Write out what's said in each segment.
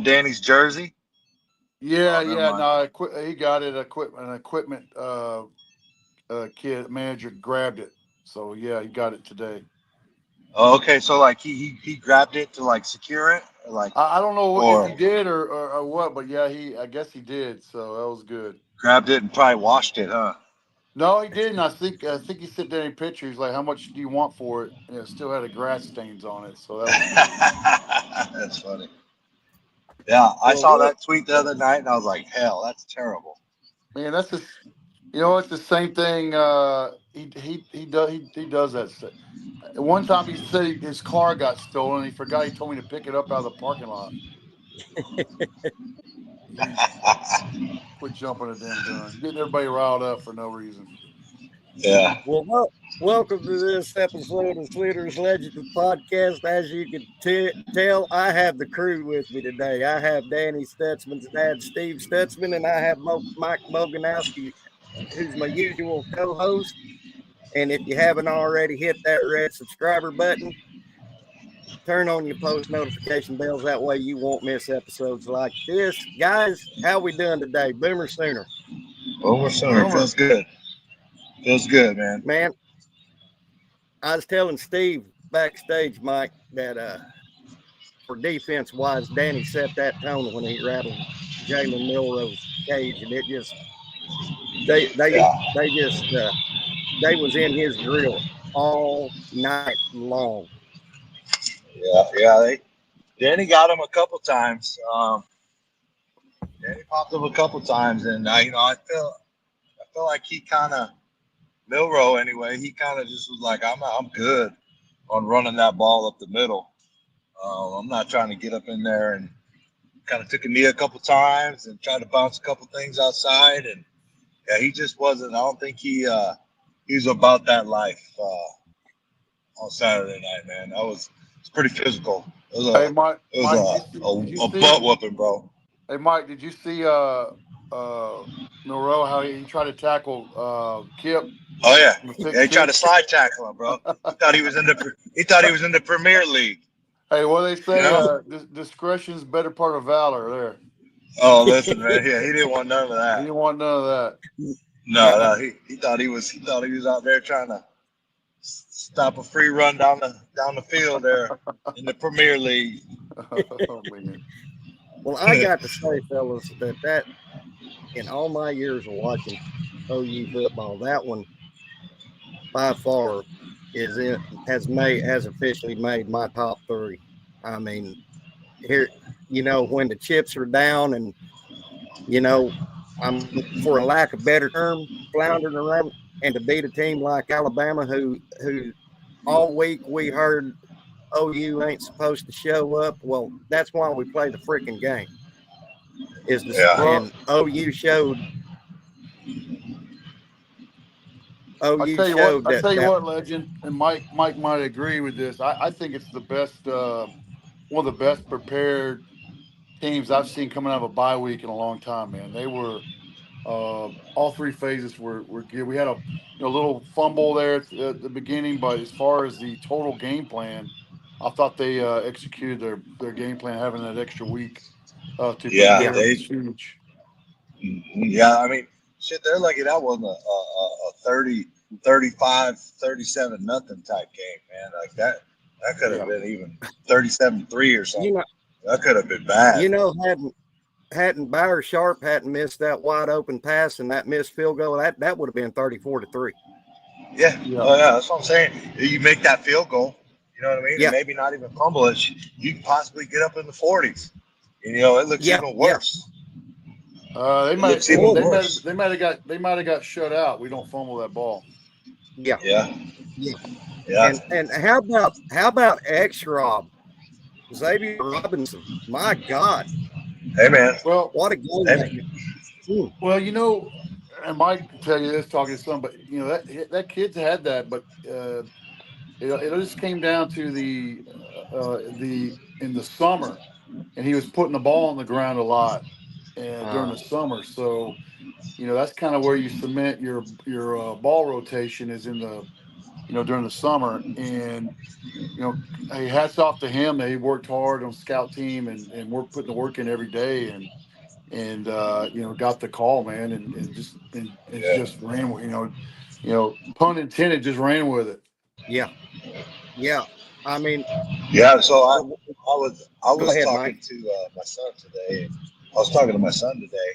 Danny's jersey? Yeah, Oh, never yeah. mind. No, he got it. Equipment kid manager grabbed it. So yeah, he got it today. Oh, okay, so like he grabbed it to like secure it, or like, I don't know if he or did or what, but yeah, I guess he did. So that was good. grabbed it and probably washed it, huh? No, he didn't. I think he sent Danny pictures like, how much do you want for it? And it still had a grass stains on it. So that was good. That's funny. Yeah, I Well, saw we'll that tweet the other night and I was like, hell, that's terrible. Man, that's just it's the same thing. He does that. One time he said his car got stolen. He forgot. He told me to pick it up out of the parking lot. He quit jumping the damn gun, getting everybody riled up for no reason. Yeah. welcome to this episode of Sleater's Legends Podcast. As you can tell, I have the crew with me today. I have Danny Stutzman's dad, Steve Stutzman, and I have Mike Boganowski, who's my usual co-host. And if you haven't already hit that red subscriber button, turn on your post notification bells. That way you won't miss episodes like this. Guys, how we doing today? Boomer Sooner. Over sooner. Boomer. Feels good. Feels good, man. Man, I was telling Steve backstage, Mike, that for defense wise, Danny set that tone when he rattled Jalen Milrose's cage, and it just Yeah. they was in his grill all night long. Yeah. Danny got him a couple times. Danny popped him a couple times, and I feel like he kind of Milrow anyway. He kind of just was like, I'm good on running that ball up the middle. I'm not trying to get up in there, and kind of took a knee a couple times and tried to bounce a couple things outside, and yeah, he just wasn't. I don't think he was about that life on Saturday night, man. It's pretty physical. It was Hey, Mike. it was Mike, did you a see? butt whooping, bro. Hey, Mike, did you see Monroe, how he tried to tackle Kip Oh yeah, in the yeah. He tried to 16? slide tackle him, bro. He thought he was in the Premier League. Hey, what do they You say? know? Discretion's better part of valor. There, Oh, listen, man. Yeah, he didn't want none of he that. didn't want none of that. No. He thought he was out there trying to stop a free run down the field there in the Premier League. Oh, man. Well, I got to say, fellas, that in all my years of watching OU football, that one by far has officially made my top three. I mean, here, when the chips are down and I'm, for a lack of better term, floundering around, and to beat a team like Alabama, who all week we heard OU ain't supposed to show up. Well, that's why we play the freaking game. Yeah. And OU showed I tell you that. what, Legend, and Mike might agree with this. I think it's the best, one of the best prepared teams I've seen coming out of a bye week in a long time, man. They were all three phases were good. We had a little fumble there at the beginning, but as far as the total game plan, I thought they executed their game plan, having that extra week to Yeah, Yeah, prepare they. was huge. Yeah, I mean, shit, they're lucky that wasn't a 30, 35, 37 nothing type game, man. Like that could have Yeah, been even 37-3 or you something. know, That could have been bad. hadn't Byron Sharp hadn't missed that wide open pass and that missed field goal, that would have been 34-3. Yeah. yeah. Oh, yeah. That's what I'm saying. You make that field goal, you know what I mean? And Yeah, maybe not even fumble it. You can possibly get up in the 40s. And, it looks yeah, even yeah. worse. They It might looks even worse. they might have got shut out. We don't fumble that ball. Yeah, Yeah. yeah. Yeah. And how about X Rob? Xavier Robinson? My God, Hey, man. Well, what a game Hey, that man. well, and Mike can tell you this talking to some, but that kid's had that, but it just came down to the in the summer, and he was putting the ball on the ground a lot, and during uh, the summer, so that's kind of where you cement your ball rotation is in during the summer. And, hey, hats off to him. He worked hard on scout team and we're putting the work in every day and got the call, man. And Yeah. just ran with, pun intended, just ran with it. Yeah. Yeah. I mean, Yeah. So I, w- I was I go was ahead, talking Mike. to my son today. I was talking to my son today,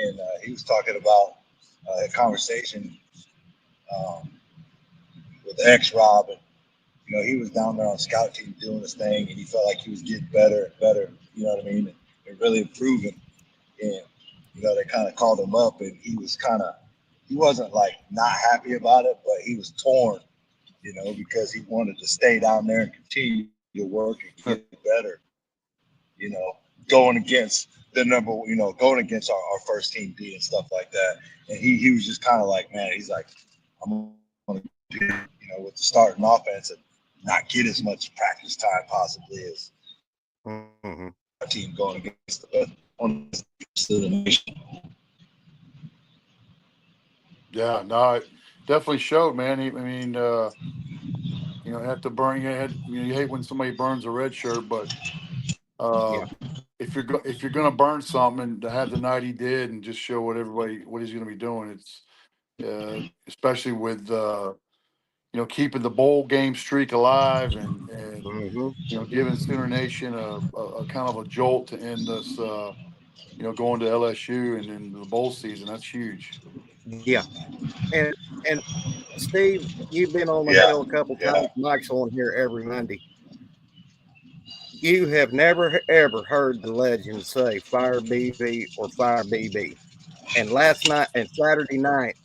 and he was talking about a conversation um, with ex Rob, and he was down there on scout team doing his thing, and he felt like he was getting better and better. You know what I mean? And really improving. And they kind of called him up, and he wasn't like not happy about it, but he was torn. Because he wanted to stay down there and continue to work and get better. Going against the number, going against our first team D and stuff like that. And he was just kind of like, man, he's like, I'm going to do, with the starting offense and not get as much practice time possibly as Mm-hmm. our team going against the best one of the nation. Yeah, no, it definitely showed, man. Have to burn your head. You hate when somebody burns a red shirt, but uh, Yeah. if you're gonna burn something and to have the night he did and just show what he's gonna be doing, it's especially with keeping the bowl game streak alive and Mm-hmm. giving Sooner Nation a kind of a jolt to end this going to LSU and in the bowl season. That's huge. Yeah. And and Steve, you've been on the Yeah, show a couple yeah. times. Mike's on here every Monday. You have never ever heard the legend say "Fire BB" or "Fire BB." And last night and Saturday night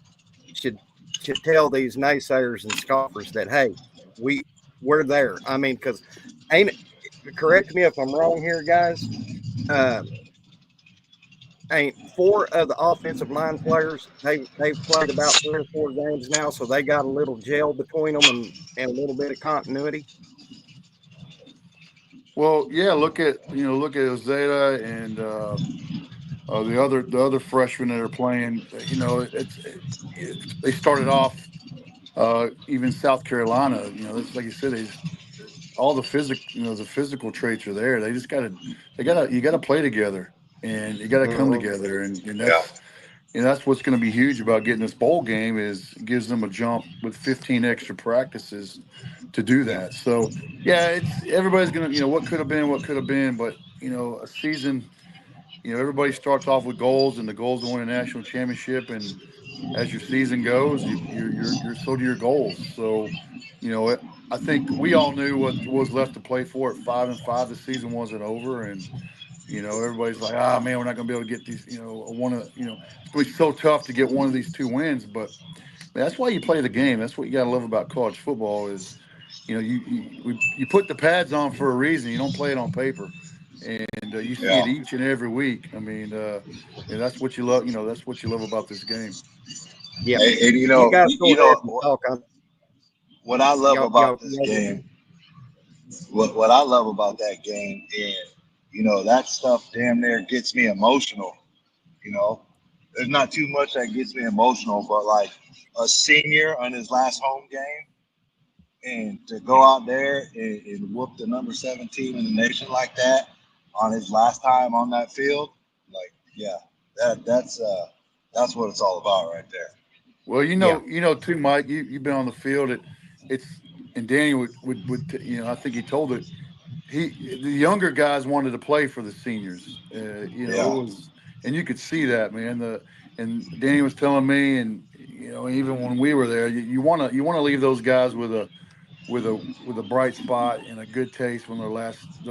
should should tell these naysayers and scoffers that hey, we we're there. I mean, because ain't correct me if I'm wrong here, guys. Uh, ain't four of the offensive line players they've played about 3 or 4 games now, so they got a little gel between them and a little bit of continuity. Well, yeah, look at Ozeta and the other freshmen that are playing. They started off even South Carolina. It's like you said, all the physical traits are there. They just you got to play together and you got to come Mm-hmm. together, and Yeah. that's what's going to be huge about getting this bowl game is it gives them a jump with 15 extra practices to do Yeah. that. So yeah, it's everybody's gonna what could have been, but a season. Everybody starts off with goals, and the goals to win a national championship. And as your season goes, you're so to your goals. So, I think we all knew what was left to play for at 5-5. The season wasn't over, and everybody's like, ah, man, we're not going to be able to get these. It's going to be so tough to get one of these two wins. But that's why you play the game. That's what you got to love about college football is, you put the pads on for a reason. You don't play it on paper, and you see it Yeah. each and every week. I mean, that's what you love. That's what you love about this game. Yeah. And You guys go ahead and talk. what I love Y'all, about this game, what I love about that game, and that stuff damn near gets me emotional. You know, there's not too much that gets me emotional, but like a senior on his last home game, and to go out there and whoop the number 7 team in the nation like that on his last time on that field, like yeah, that's what it's all about right there. Well, yeah. too, Mike. You've been on the field. It's and Danny I think he told it. The younger guys wanted to play for the seniors. It Yeah, was, and you could see that, man. And Danny was telling me, and even when we were there, you want to leave those guys with a bright spot and a good taste from their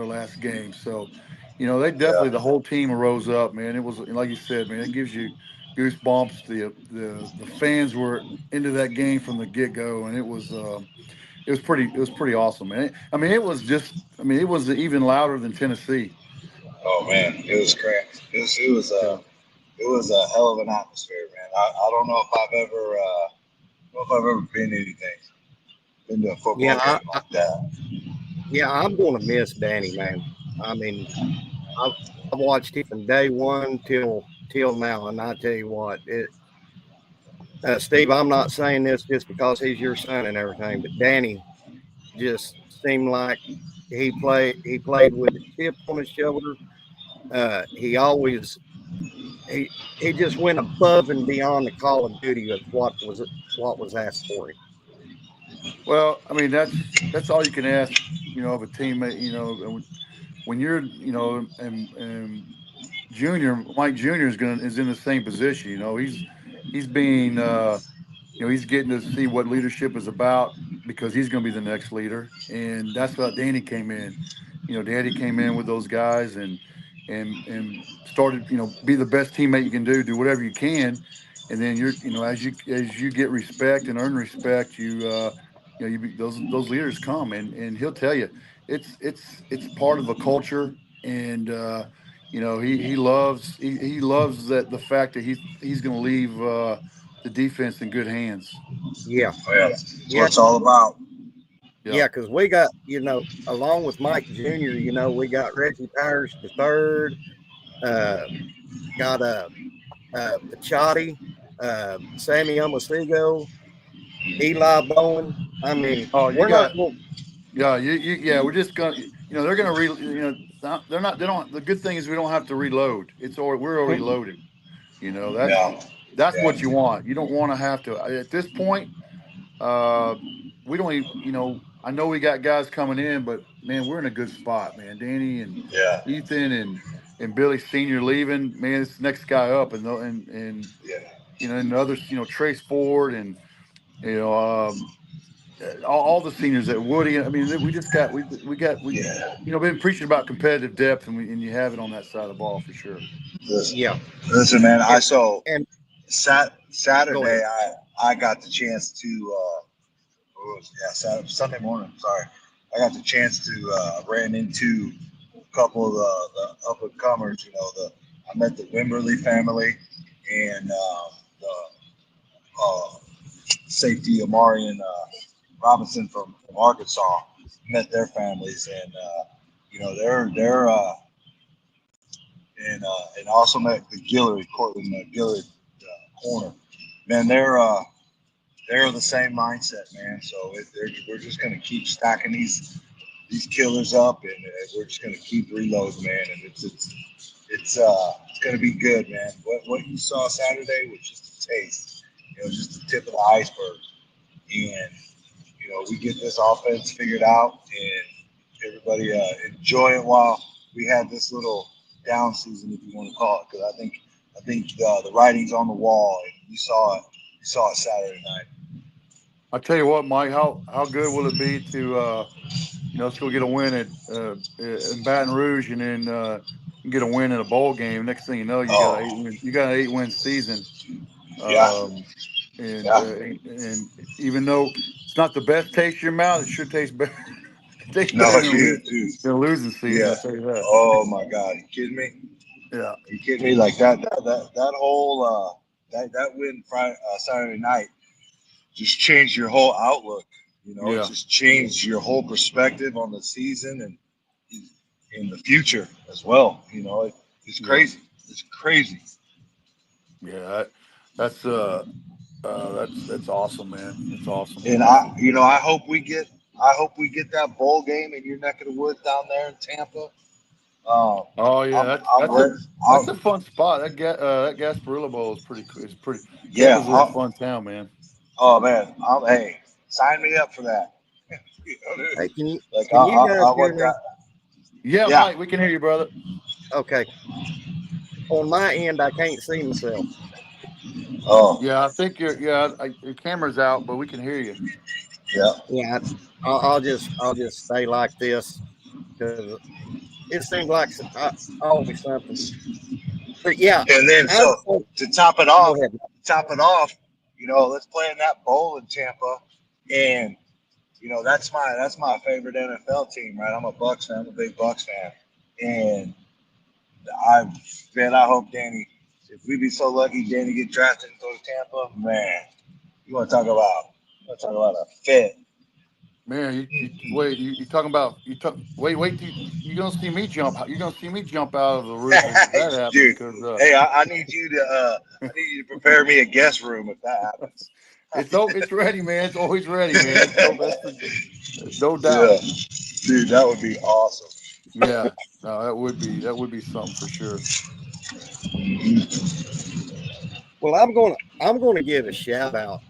last game. So, they yeah, definitely the whole team rose up, man. It was like you said, man. It gives you goosebumps. The fans were into that game from the get go, and it was pretty awesome, man. I mean, it was even louder than Tennessee. oh man, it was crazy. Yeah. It was a hell of an atmosphere, man. I don't know if I've ever been to a football Yeah. game like that. Yeah. I'm going to miss Danny, man. I mean, I've watched him from day one till now, and I tell you what, Steve, I'm not saying this just because he's your son and everything, but Danny just seemed like he played with a chip on his shoulder. He always he just went above and beyond the call of duty of what was asked for him. Well, I mean, that's all you can ask, of a teammate. When you're, and Junior Mike Junior is in the same position. He's being he's getting to see what leadership is about because he's going to be the next leader, and that's what Danny came in. Danny came in with those guys and started, be the best teammate you can do whatever you can, and then as you get respect and earn respect, those leaders come, and he'll tell you it's part of a culture, and he loves that, the fact that he's going to leave the defense in good hands. Yeah, Oh, yeah, that's what yeah, it's all about. Yeah. yeah. Because we got along with Mike Jr. We got Reggie Powers the third. Uh, got Pachotti, Sammy Omosigo, Eli Bowen. I mean, Oh, you we're not got. going. Yeah, yeah. We're just gonna. They're gonna they're not. They don't. The good thing is we don't have to reload. We're already loaded. That's Yeah, that's yeah, what you want. You don't want to have to at this point. Uh, we don't even. I know we got guys coming in, but man, we're in a good spot, man. Danny and yeah, Ethan and Billy Senior leaving. Man, it's the next guy up, and yeah. and others. Trace Ford and you know. All the seniors at Woody. I mean, we just got we Yeah. been preaching about competitive depth, and you have it on that side of the ball for sure. Listen, Yeah, listen, man. and and go Saturday ahead. I got the chance to Sunday morning. Sorry, I got the chance to ran into a couple of the up and comers. I met the Wimberly family and the uh, safety Amari and Robinson from Arkansas. Met their families, and they're and also met the Gillard, Cortland Gillard corner. Man, they're the same mindset, man. So we're just gonna keep stacking these killers up, and we're just gonna keep reloading, man. And it's gonna be good, man. What you saw Saturday was just a taste, just the tip of the iceberg. And we get this offense figured out, and everybody enjoy it while we have this little down season, if you want to call it, because I think the writing's on the wall, and you saw it Saturday night. I tell you what, Mike, how good will it be to let's go get a win at in Baton Rouge, and then get a win in a bowl game. Next thing you know, Oh, you got an 8-win season. yeah, Um, yeah. and even though it's not the best taste in your mouth, it sure tastes better. It tastes No, better dude. than a losing season. Yeah. I'll tell you that. Oh my God, you kidding me? Yeah. You kidding me? Like that whole that win Friday, Saturday night just changed your whole outlook. It Yeah. just changed your whole perspective on the season and in the future as well. It's Yeah. crazy. It's crazy. Yeah. That's awesome, man. That's awesome. And I hope we get that bowl game in your neck of the woods down there in Tampa. Um, Oh yeah, I'm that's I'm that's a ready. that's a fun spot. That Gasparilla Bowl is pretty. It's pretty. Yeah. Tampa's a little fun town, man. Oh man. Hey, sign me up for that. Hey, can you Like can you guys I hear want me? that. Yeah, Yeah. Mike, we can hear you, brother. Okay. On my end, I can't see myself. Oh Yeah, I think your camera's out, but we can hear you. yeah. Yeah, I'll just stay like this because it seems like always something. But yeah, And then I so go to top ahead. it off, let's play in that bowl in Tampa, and that's my favorite NFL team, right? I'm a Bucks fan. I'm a big Bucks fan, and I I hope Danny, if we be so lucky, Danny get drafted and go to Tampa, man. You want to talk about a fit? Man, wait. You talking about wait. You gonna see me jump? You're gonna see me jump out of the roof if that happens? Dude, Because hey, I need you to prepare me a guest room if that happens. it's ready, man. It's always ready, man. So no Yeah, doubt. dude, that would be awesome. Yeah, no, that would be something for sure. Well, I'm gonna give a shout out,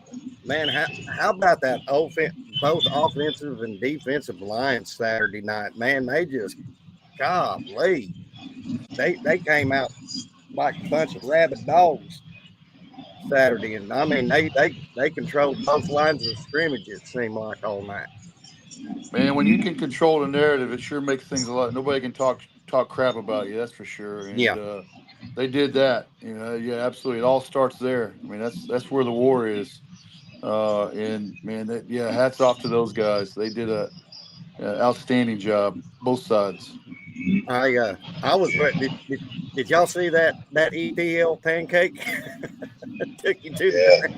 man. How about that both offensive and defensive line Saturday night, man? They just golly, they came out like a bunch of rabid dogs Saturday, and I mean they controlled both lines of scrimmage. It seemed like all night. Man, when you can control the narrative, it sure makes things a lot. Nobody can talk crap about you. That's for sure. And Yeah, they did that. Yeah, absolutely. It all starts there. I mean, that's where the war is. And man, yeah, hats off to those guys. They did a outstanding job, both sides. I was right. Did y'all see that ETL pancake took you to the Yeah, ground?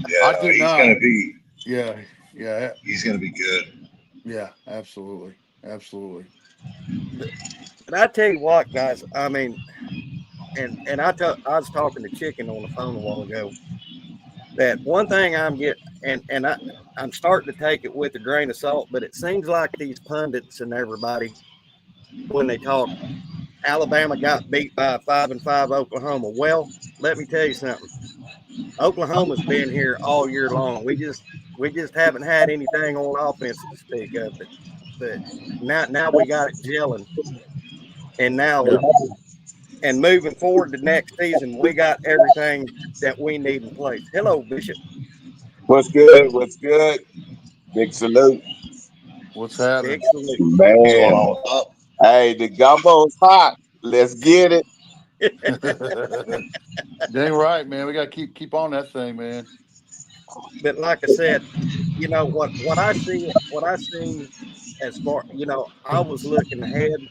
yeah, I no, did not. Yeah, yeah, he's gonna be good. yeah. Absolutely, absolutely. But I tell you what, guys. I mean, I was talking to Chicken on the phone a while ago. That one thing I'm getting, I'm starting to take it with a grain of salt, but it seems like these pundits and everybody, when they talk, Alabama got beat by a 5-5 Oklahoma. Well, let me tell you something. Oklahoma's been here all year long. We just haven't had anything on offense to speak of. But now we got it gelling, and now and moving forward to next season, we got everything that we need in place. Hello, Bishop. What's good? What's good? Big salute. What's happening? Big salute. What's going Man. on? Up? Hey, the gumbo's hot. Let's get it. Dang right, man. We got to keep on that thing, man. But like I said, what I see as far, I was looking ahead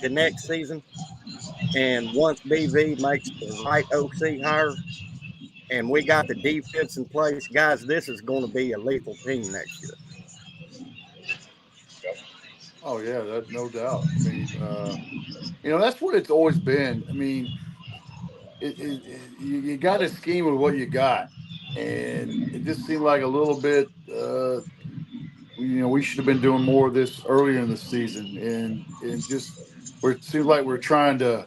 to next season, and once BV makes the right OC hire, and we got the defense in place, guys, this is going to be a lethal team next year. Oh yeah, that no doubt. I mean, that's what it's always been. I mean, you got to scheme with what you got, and it just seemed like a little bit. We should have been doing more of this earlier in the season, and just where it seems like we're trying to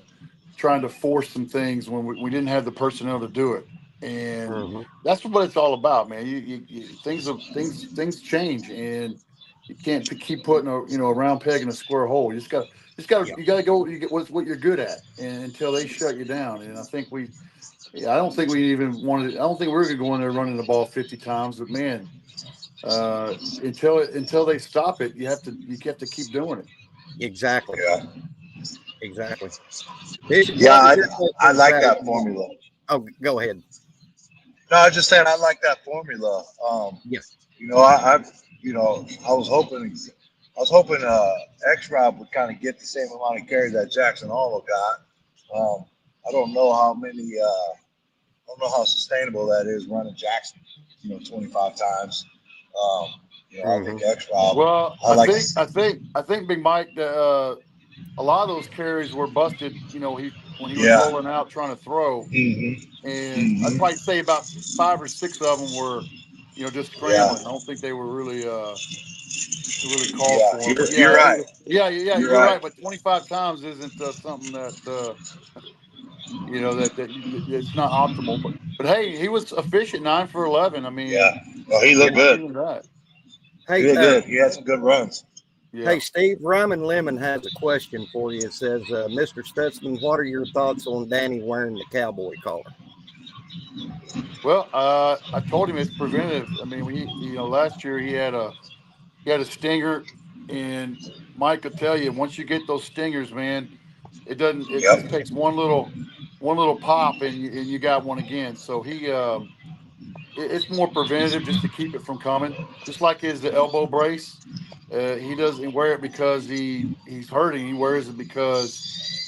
force some things when we didn't have the personnel to do it, and Mm-hmm. that's what it's all about, man. Things change, and you can't keep putting a round peg in a square hole. Yeah, You got to go. You get what you're good at, and until they shut you down. And I don't think we even wanted. I don't think we're going to go in there running the ball 50 times. But man, until they stop it, you have to keep doing it. exactly, Yeah, exactly. Bishop, yeah. what was your thoughts I on like Saturday? that formula. Oh, go ahead. No, I was just saying I like that formula. Yeah. I was hoping X Rob would kind of get the same amount of carries that Jackson Arnold got. I don't know I don't know how sustainable that is running Jackson, 25 times. I Mm-hmm. think X Rob. Well, I like. I think Big Mike. A lot of those carries were busted. When he was Yeah. rolling out trying to throw, Mm-hmm. and I'd Mm-hmm. probably say about 5 or 6 of them were, just Yeah. scrambling. I don't think they were really called Yeah. for. But You're right. yeah, You're you're right. right. But 25 times isn't something that that it's not optimal. But hey, he was efficient 9 for 11. I mean, Yeah. Well, he Yeah. looked good. even that. He Hey, looked good. He had some good runs. Yeah. hey, Steve. Ryman Lemon has a question for you. It says, "Mr. Stutzman, what are your thoughts on Danny wearing the cowboy collar?" Well, I told him it's preventative. I mean, last year he had a stinger, and Mike will tell you once you get those stingers, man, it doesn't. It just Yep. takes one little pop, and you got one again. So it's more preventative just to keep it from coming. Just like the elbow brace, he doesn't wear it because he's hurting. He wears it because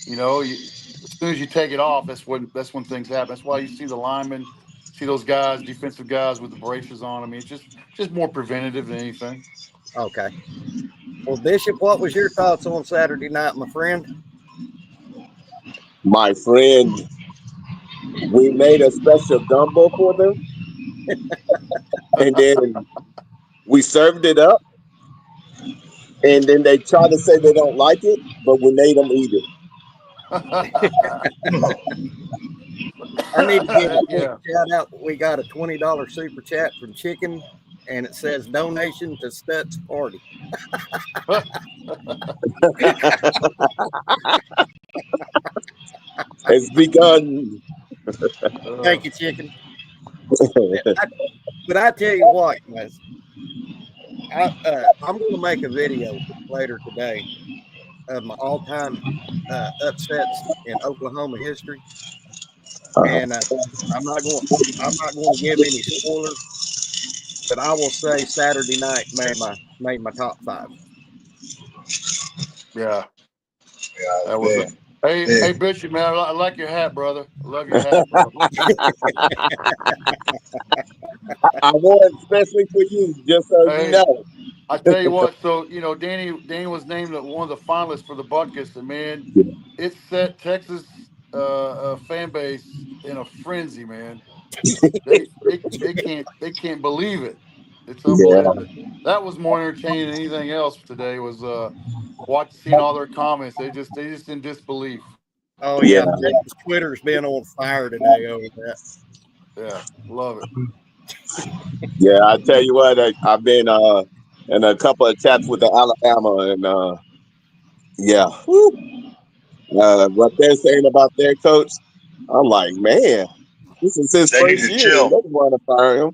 as soon as you take it off, that's when things happen. That's why you see the linemen see those guys, defensive guys with the braces on. I mean, it's just more preventative than anything. Okay. Well, Bishop, what was your thoughts on Saturday night, my friend? My friend, we made a special gumbo for them, and then we served it up, and then they try to say they don't like it, but we made them eat it. I need to give a quick Yeah. shout out. We got a $20 super chat from Chicken, and it says donation to Stut's party. It's begun. Thank you, Chicken. But I tell you what, guys, I'm going to make a video later today of my all-time upsets in Oklahoma history, and I'm not going to give any spoilers, but I will say Saturday night made my top 5. Yeah. Yeah, That was big. it. Hey, Bishop, man, I like your hat, brother. I love your hat, bro. I wore it especially for you, just so you know. I tell you what, so Danny was named one of the finalists for the Butkus, and man, it set Texas fan base in a frenzy, man. They can't believe it. It's unbelievable. That was more entertaining than anything else today. Was seeing all their comments. They just in disbelief. Oh yeah, Texas Twitter's been on fire today over that. Yeah, love it. Yeah, I tell you what, I've been in a couple of chats with the Alabama, and what they're saying about their coach, I'm like, man, this is his They need first to year, chill. and they want to fire him.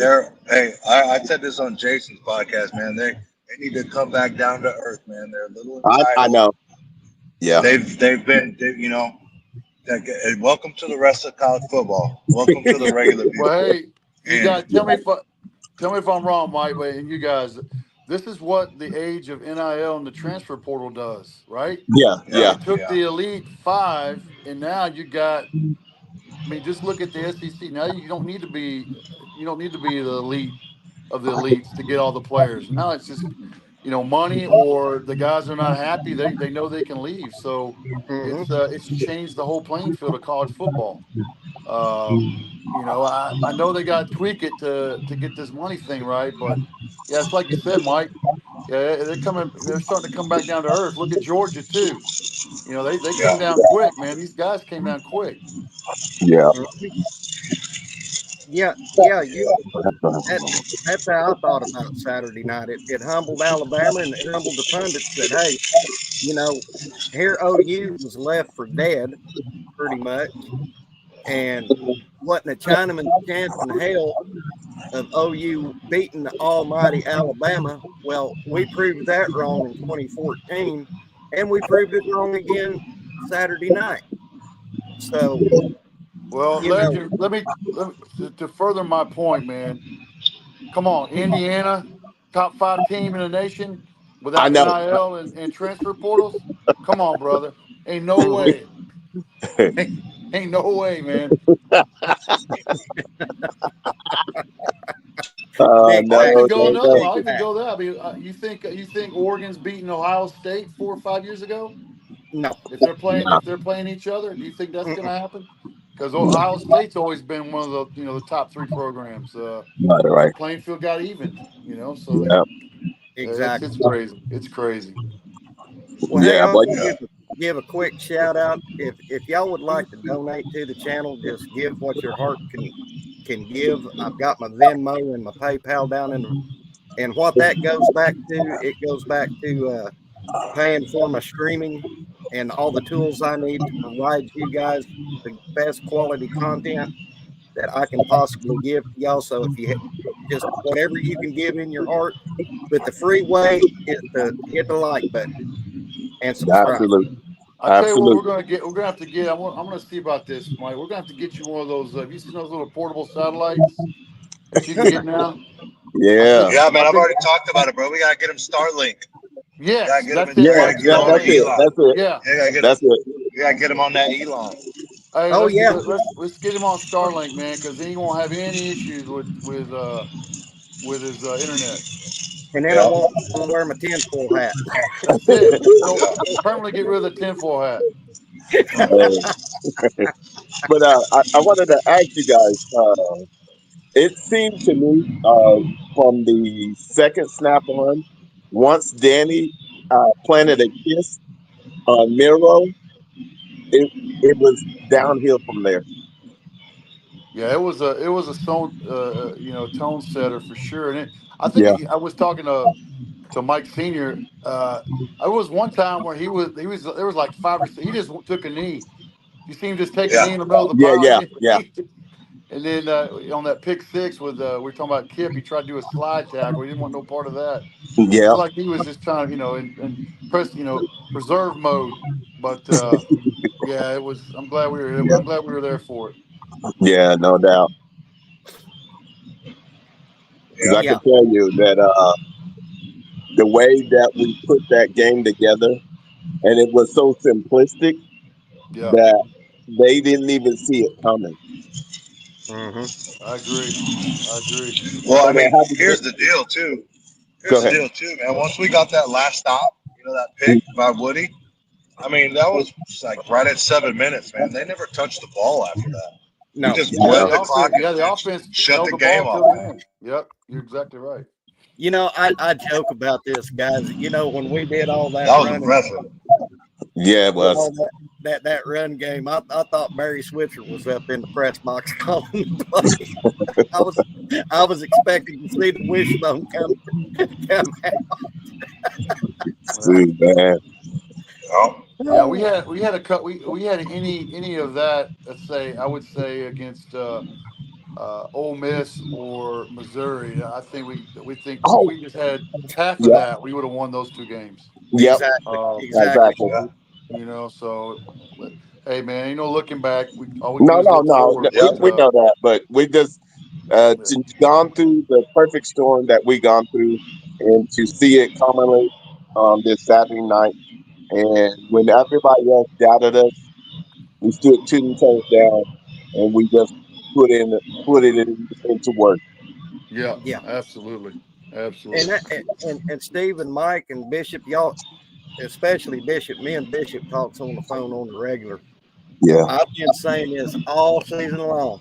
I said this on Jason's podcast, man. They need to come back down to earth, man. They're a little entitled. I know. Yeah, They've been, welcome to the rest of college football. Welcome to the regular people. Well, hey, you guys, tell me if I'm wrong, Mike. But and you guys, this is what the age of NIL and the transfer portal does, right? yeah. It took the Elite 5, and now you got. I mean, just look at the SEC. Now you don't need to be the elite of the elites to get all the players. Now it's just money, or the guys are not happy. They know they can leave. So it's changed the whole playing field of college football. I know they got to tweak it to get this money thing right, but yeah, it's like you said, Mike. Yeah, they're starting to come back down to earth. Look at Georgia too. They came down quick, man. These guys came down quick. Yeah. Yeah. That's how I thought about Saturday night. It humbled Alabama, and it humbled the pundits that, hey, here OU was left for dead, pretty much, and wasn't a Chinaman's chance in hell of OU beating the almighty Alabama. Well, we proved that wrong in 2014, and we proved it wrong again Saturday night. So, well, Legend, let me to further my point, man. Come on, Indiana, top 5 team in the nation without NIL and transfer portals. Come on, brother. Ain't no way. Ain't no way, man. I can go another one. I can go that. I mean, you think Oregon's beating Ohio State 4 or 5 years ago? No. If they're playing each other, do you think that's going to happen? Because Ohio State's always been one of the top 3 programs. The playing field got evened. So exactly. It's crazy. It's crazy. Well, hey, I'll give a quick shout out. If y'all would like to donate to the channel, just give what your heart can give. I've got my Venmo and my PayPal down and what that goes back to, it goes back to paying for my streaming and all the tools I need to provide you guys the best quality content that I can possibly give to y'all. So if you just whatever you can give in your heart, but the free way is to hit the like button and subscribe. Absolutely. I tell you what, we're gonna have to get. I'm gonna see about this, Mike. We're gonna have to get you one of those. Have you seen those little portable satellites that you can get now? Yeah, man. I've already talked about it, bro. We gotta get them Starlink. Yes, that's it. Yeah, that's it. We gotta get them on that Elon. Hey, Oh yeah, let's get him on Starlink, man, because he won't have any issues with his internet. and then I Yeah. won't wear my tinfoil hat. That's it. So Yeah. permanently get rid of the tinfoil hat. Man. But I wanted to ask you guys. It seemed to me from the second snap on, once Danny planted a kiss on Miro, it was downhill from there. Yeah, it was a tone setter for sure. And I think Yeah, I was talking to Mike Senior. I was one time where he was there was like five or six. He just took a knee. You see him just take a Yeah. knee in the middle of the yeah, pile. yeah, yeah, And then on that pick six with we were talking about Kip, he tried to do a slide tackle. He didn't want no part of that. yeah, It's like he was just trying, in press, preserve mode. But yeah, it was. I'm glad we were. Yeah. I'm glad we were there for it. yeah, no doubt. Because I Yeah. Yeah, can tell you that the way that we put that game together, and it was so simplistic Yeah, that they didn't even see it coming. hmm I agree. I agree. Well, I So they mean, had to here's the deal too. go Here's the ahead. deal too, man. Once we got that last stop, that pick by Woody. I mean, that was just like right at 7 minutes, man. They never touched the ball after that. We no. just Yeah, Yeah, bled the the offense. clock Yeah, the and offense shut held the the game ball off. till the end. Yep, you're exactly right. I joke about this, guys. When we did all that That was running, impressive. yeah, it did was. all that run game, I thought Barry Switzer was up in the press box calling the play. I was I was expecting to see the wishbone come Yeah, Shoot, man. Yeah. yeah. out. We had a cut. We had any of that. Let's say I would say against Ole Miss or Missouri. I think we think if Oh, we just had half of yep, that, we would have won those two games. yep, Exactly, Um, exactly. exactly. Yeah. so but, hey man, looking back, we all we do No, is no, look no. forward. Yep. But We know that, but we just yeah, gone through the perfect storm that we gone through, and to see it commonly this Saturday night, and when everybody else doubted us, we stood 2 toes down, and we just put it into work. yeah, Yeah, absolutely, and absolutely. that, and Steve and Mike and Bishop, y'all, especially Bishop, me and Bishop talks on the phone on the regular. Yeah, I've been saying this all season long.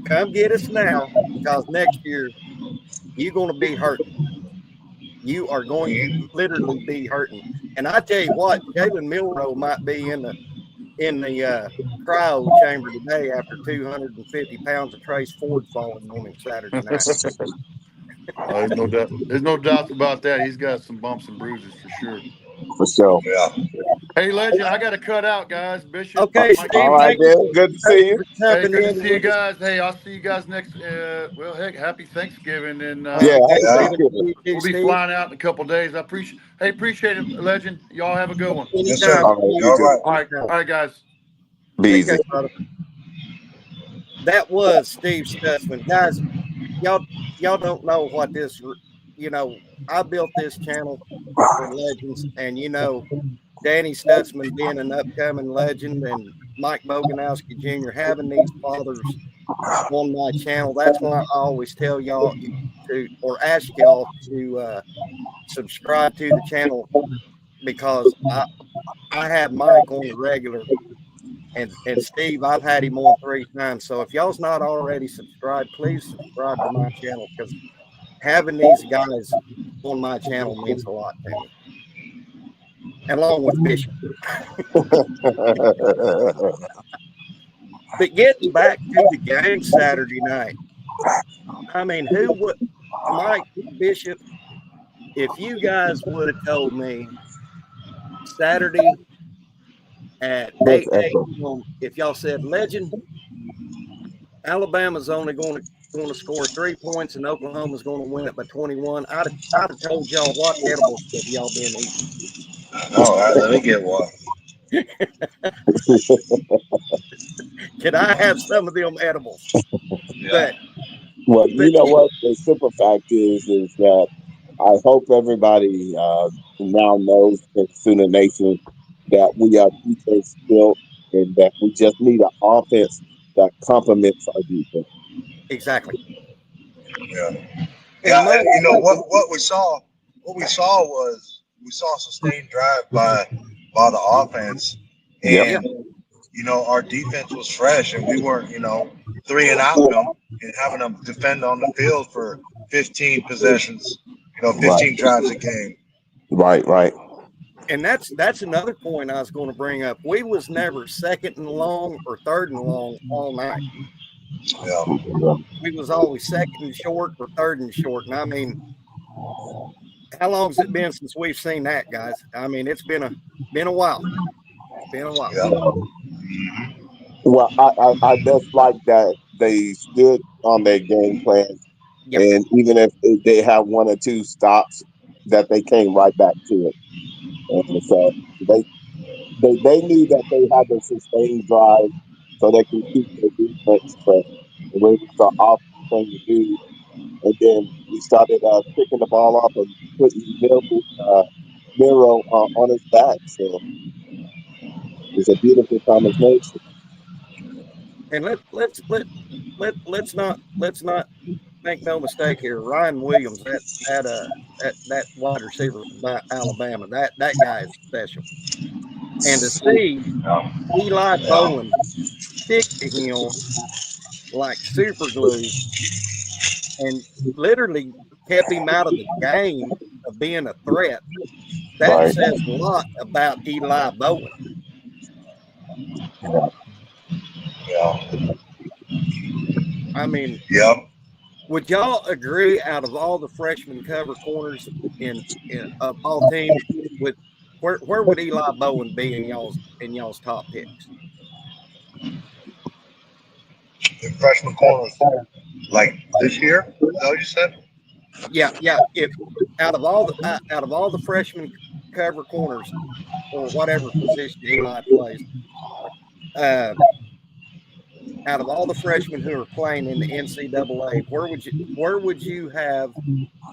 Come get us now, because next year you're going to be hurting. You are going to literally be hurting. And I tell you what, Jalen Milrow might be in the cryo chamber today after 250 pounds of Trace Ford falling on him Saturday night. There's no doubt. There's no doubt about that. He's got some bumps and bruises for sure. for sure. Yeah. Hey, legend, I got to cut out, guys. Bishop, Okay, Mike All Steve, right, Senior. then. Good to thank see you you. for Hey, jumping good to in see you with us. guys. Hey, I'll see you guys next. Well, heck, happy Thanksgiving, and All Yeah, right, happy Yeah. Thanksgiving Thanksgiving. to you too, we'll be Steve. flying out in a couple of days. I appreciate. Hey, appreciate it, legend. Y'all have a good one. Yes, sir. Anytime, All right, Steve. you All too. right. Anytime. All right, guys. Be Take easy. care, brother. That was Steve Stutzman. Guys, y'all don't know what this, you know, I built this channel for legends, and Danny Stutzman being an upcoming legend, and Mike Boganowski Jr. having these fathers on my channel. That's why I always tell y'all to, or ask y'all to subscribe to the channel, because I have Mike on the regular, and Steve, I've had him on 3 times. So if y'all's not already subscribed, please subscribe to my channel, because having these guys on my channel means a lot to me, along with Bishop. But getting back to the game Saturday night, I mean, who would, Mike, Bishop, if you guys would have told me Saturday at That's 8 echo. a.m., if y'all said, Legend, Alabama's only going to score 3 points and Oklahoma's going to win it by 21, I'd have told y'all, what edibles have y'all been eating? All right. Let me get one. Could I have some of them edibles? Yeah. But Well, but you know what? The simple fact is that I hope everybody now knows in Sooner Nation that we are defense built. and that we just need an offense that complements our defense. Exactly. Yeah. And Mike, And you know what we saw was we saw a sustained drive by the offense, Yep. and you know our defense was fresh, and we weren't 3-and-out them and having them defend on the field for 15 possessions, 15 drives a game. Right. and that's another point I was going to bring up. We was never second and long or third and long all night. Yeah. We was always second and short or third and short. And I mean, how long has it been since we've seen that, guys? I mean, it's been a while. Been a while. Yeah. Well, I just like that they stood on their game plan, Yep. and even if they have one or two stops, that they came right back to it. And so they knew that they had to sustain drive so they can keep their defense fresh. And it was the awesome thing to do. And then we started picking the ball up and putting Miro on his back. So it's a beautiful combination. And let's not make no mistake here. Ryan Williams, that wide receiver from Alabama, that guy is special. And to see Eli Bowen stick to him like super glue and literally kept him out of the game of being a threat, that Right. says a lot about Eli Bowen. Yeah. I mean, Yep. would y'all agree out of all the freshman cover corners in of all teams, with where would Eli Bowen be in y'all's top picks? The freshman corners, like this year? Is that what you said? Yeah. If out of all the freshman cover corners or whatever position Eli plays, out of all the freshmen who are playing in the NCAA, where would you have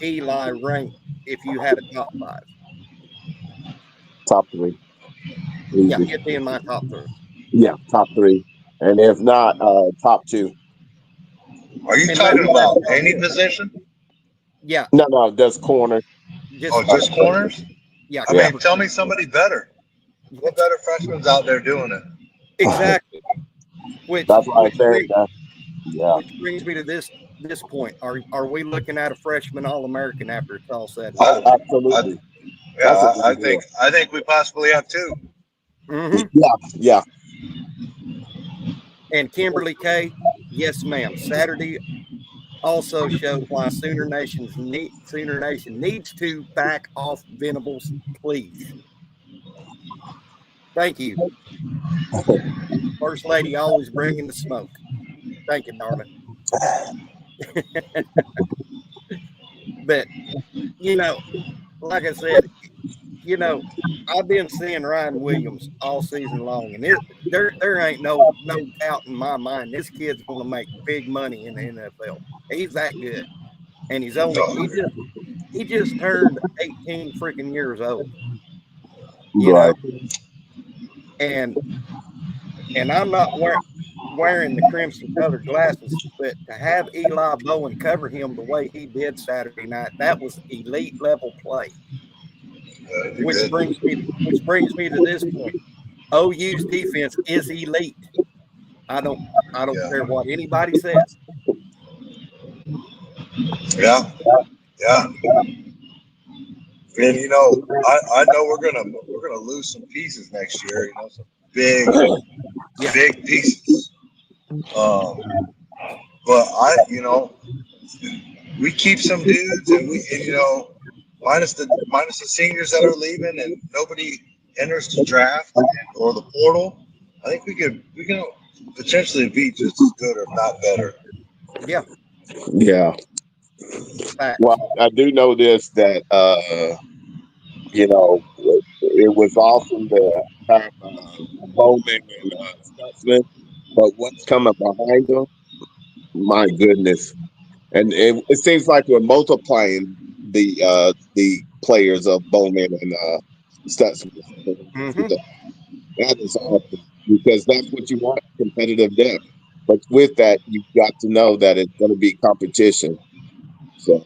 Eli ranked if you had a top five? Top three. Yeah, Easy. he'd be in my top three. Yeah, top three. And if not, top two. Are you And talking about any position? Yeah, No, just corner. Just corners? yeah. I mean, tell me somebody better. What better freshmen's out there doing it? Exactly. Which That's why I said that. Yeah. which brings me to this point. Are we looking at a freshman All-American after it's all said and done? Absolutely. I think we possibly have two. Mm-hmm. Yeah. And Kimberly K, yes, ma'am. Saturday also showed why Sooner Nation needs to back off Venables, please. Thank you. First Lady always bringing the smoke. Thank you, darling. But, like I said, I've been seeing Ryan Williams all season long, and there ain't no doubt in my mind this kid's going to make big money in the NFL. He's that good, and he just turned 18 freaking years old. Right. And I'm not wearing the crimson colored glasses, but to have Eli Bowen cover him the way he did Saturday night, that was elite level play. Which brings me to this point. OU's defense is elite. I don't care what anybody says. Yeah. And I know we're gonna lose some pieces next year. Some big pieces. But we keep some dudes, and minus the seniors that are leaving, and nobody enters the draft or the portal. I think we can potentially be just as good, if not better. Yeah. Well, I do know this, that it was awesome to have Bowman and Stutzman, but what's coming behind them, my goodness. And it seems like we're multiplying the players of Bowman and Stutzman. Mm-hmm. That is awesome. because that's what you want, competitive depth. But with that, you've got to know that it's going to be competition. So,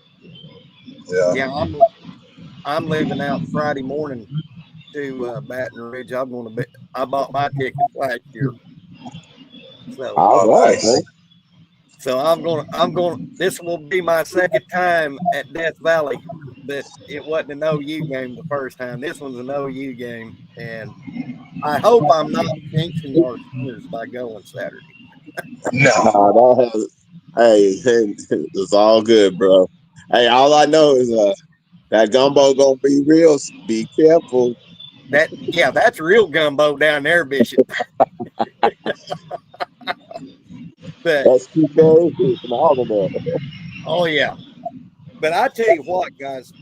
Yeah, I'm leaving out Friday morning to Baton Rouge. I bought my tickets last year, so all right, nice. man. This will be my second time at Death Valley, but it wasn't an OU game the first time. This one's an OU game, and I hope I'm not jinxing our Sooners by going Saturday. No. No, that has, hey, it's all good, bro. Hey, all I know is that gumbo gonna be real. Be careful. That's real gumbo down there, Bishop. But SPK and all of that. oh yeah. But I tell you what, guys,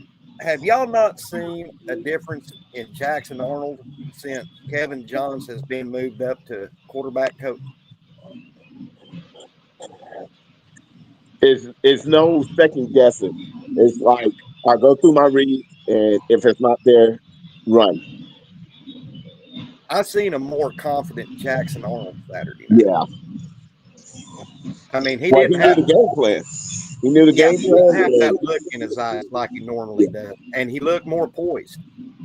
have y'all not seen a difference in Jackson Arnold since Kevin Johns has been moved up to quarterback coach? It's no second guessing. It's like I go through my reads, and if it's not there, run. I seen a more confident Jackson Arnold Saturday night. Yeah. I mean, he Well, didn't he knew have the game plan. He knew the game he didn't have plan. that look in his eyes like he normally does, and he looked more poised,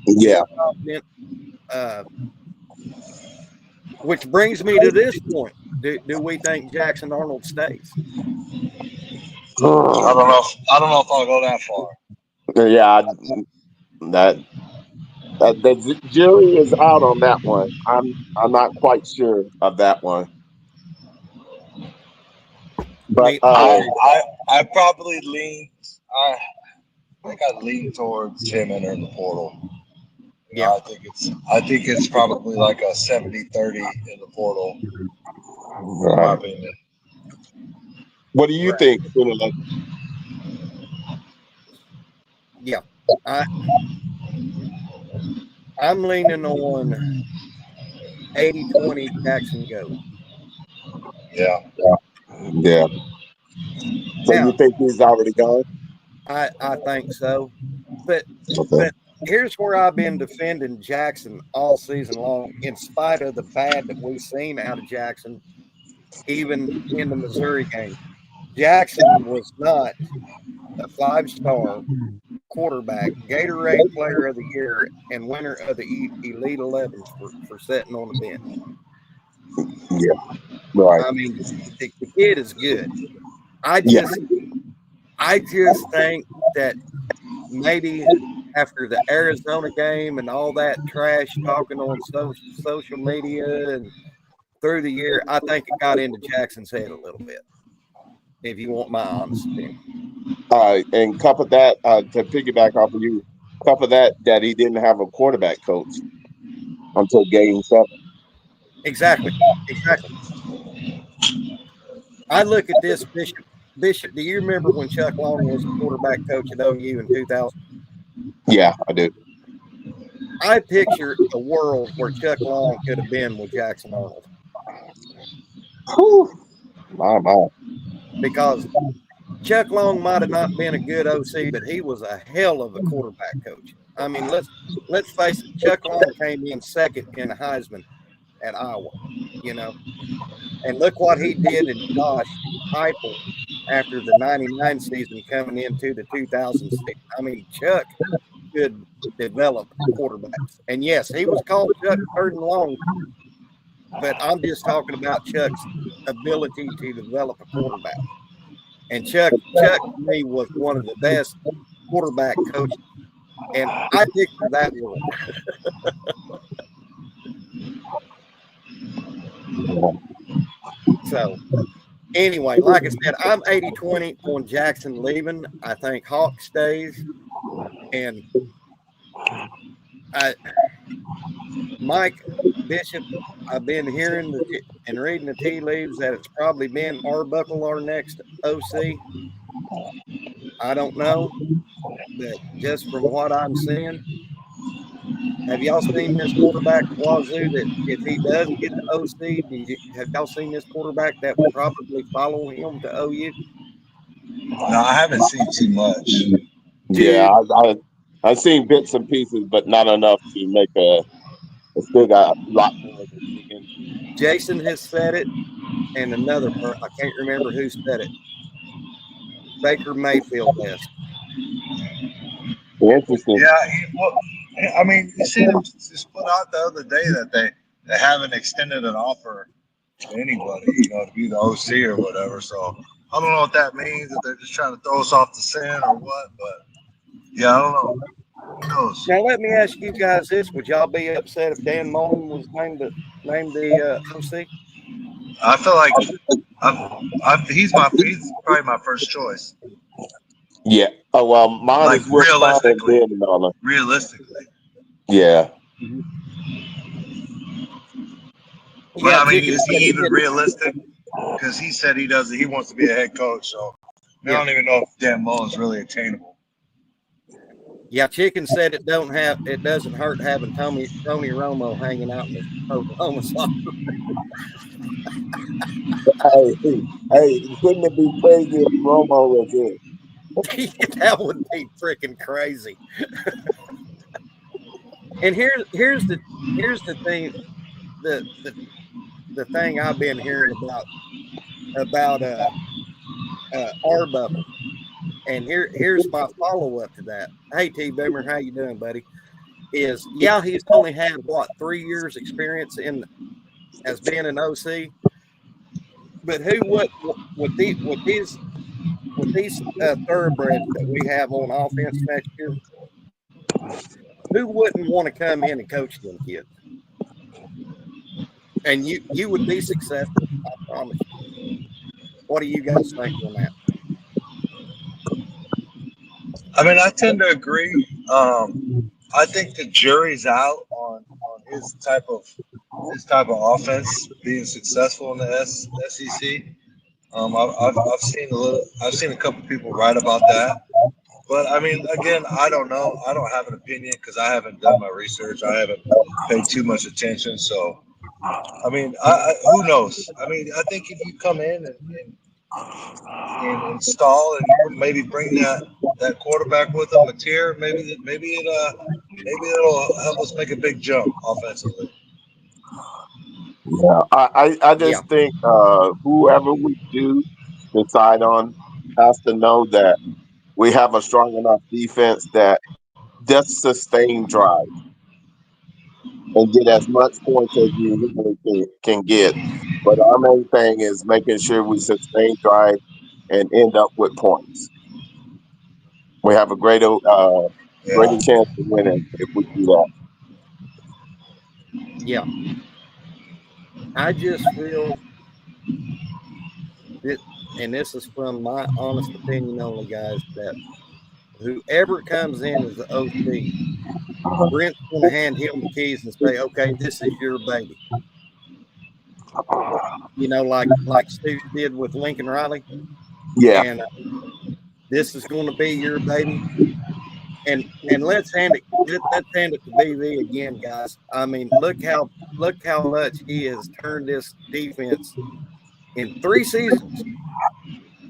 Yeah. more confident. Which brings me to this point: Do we think Jackson Arnold stays? I don't know if I'll go that far. Yeah, that the jury is out on that one. I'm not quite sure of that one. But I probably lean. I think I lean towards him entering the portal. You know, I think it's probably like a 70-30 in the portal. In my opinion. What do you think, Sunil? Yeah, I'm leaning on 80-20 Jackson go. Yeah. So Now, you think he's already gone? I think so. But Okay. but here's where I've been defending Jackson all season long, in spite of the bad that we've seen out of Jackson, even in the Missouri game. Jackson was not a 5-star quarterback, Gatorade Player of the Year, and winner of the Elite 11 for sitting on the bench. Yeah. Right. I mean, the kid is good. I Yeah. just think that maybe after the Arizona game and all that trash talking on social media and through the year, I think it got into Jackson's head a little bit, if you want my honest opinion. And couple that, to piggyback off of you, couple that he didn't have a quarterback coach until game 7. Exactly. I look at this, Bishop, do you remember when Chuck Long was quarterback coach at OU in 2000? Yeah, I do. I picture a world where Chuck Long could have been with Jackson Arnold. Whew. My. Because Chuck Long might have not been a good OC, but he was a hell of a quarterback coach. I mean, let's face it, Chuck Long came in second in the Heisman at Iowa, you know. And look what he did in Josh Heupel after the 99 season coming into the 2006. I mean, Chuck could develop quarterbacks. And yes, he was called Chuck third and long, but I'm just talking about Chuck's ability to develop a quarterback. And Chuck to me was one of the best quarterback coaches. And I picture that world. So anyway, like I said, I'm 80-20 on Jackson leaving. I think Hawk stays. And Mike Bishop, I've been hearing and reading the tea leaves that it's probably been Arbuckle, our next OC. I don't know, but just from what I'm seeing, have y'all seen this quarterback Wazoo that if he does get the OC, have y'all seen this quarterback that would probably follow him to OU? No, I haven't seen too much. Yeah, I've seen bits and pieces, but not enough to make a It's still got a lot more to dig into. Jason has said it, and another I can't remember who said it. Baker Mayfield has. Interesting. Yeah, well, I mean, you see them just put out the other day that they haven't extended an offer to anybody, to be the OC or whatever. So I don't know what that means, if they're just trying to throw us off the scent or what. But yeah, I don't know. Who knows? Now let me ask you guys this: would y'all be upset if Dan Mullen was named the OC? I feel like he's probably my first choice. Yeah. Oh well, mine Like is Will Stein and realistically, Ben Muller. realistically. Yeah. But Yeah, I mean, Chicken is he said he even didn't. realistic? Because he said he wants to be a head coach. So I Yeah, don't even know if Dan Mullen's really attainable. yeah. Chicken said it doesn't hurt having Tony Romo hanging out in the Oklahoma soccer. Hey, wouldn't it be crazy if Romo was in? That would be freaking crazy. And here's the thing, the thing I've been hearing about Arbuckle. And here's my follow up to that. Hey T Boomer, how you doing, buddy? He's only had 3 years experience as being an OC, but who would with these thoroughbreds that we have on offense next year, who wouldn't want to come in and coach them kids? And you would be successful, I promise you. What do you guys think on that? I mean, I tend to agree. I think the jury's out on his type of offense being successful in the SEC. I've seen a couple people write about that, but I mean, again, I don't know. I don't have an opinion because I haven't done my research. I haven't paid too much attention. So, I mean, who knows? I mean, I think if you come in and install and maybe bring that quarterback with him, a tier, maybe it'll help us make a big jump offensively. Yeah. I Yeah, just think whoever we do decide on has to know that we have a strong enough defense that just sustain drive and get as much points as you really can get. But our main thing is making sure we sustain drive and end up with points. We have a greater Yeah, chance of winning if we do that. yeah. I just feel that, and this is from my honest opinion only, guys, that whoever comes in as the OC, Brent's going to hand him the keys and say, "Okay, this is your baby." Like Steve did with Lincoln Riley, Yeah. and this is going to be your baby. And let's hand it to BV again, guys. I mean, look how much he has turned this defense in 3 seasons.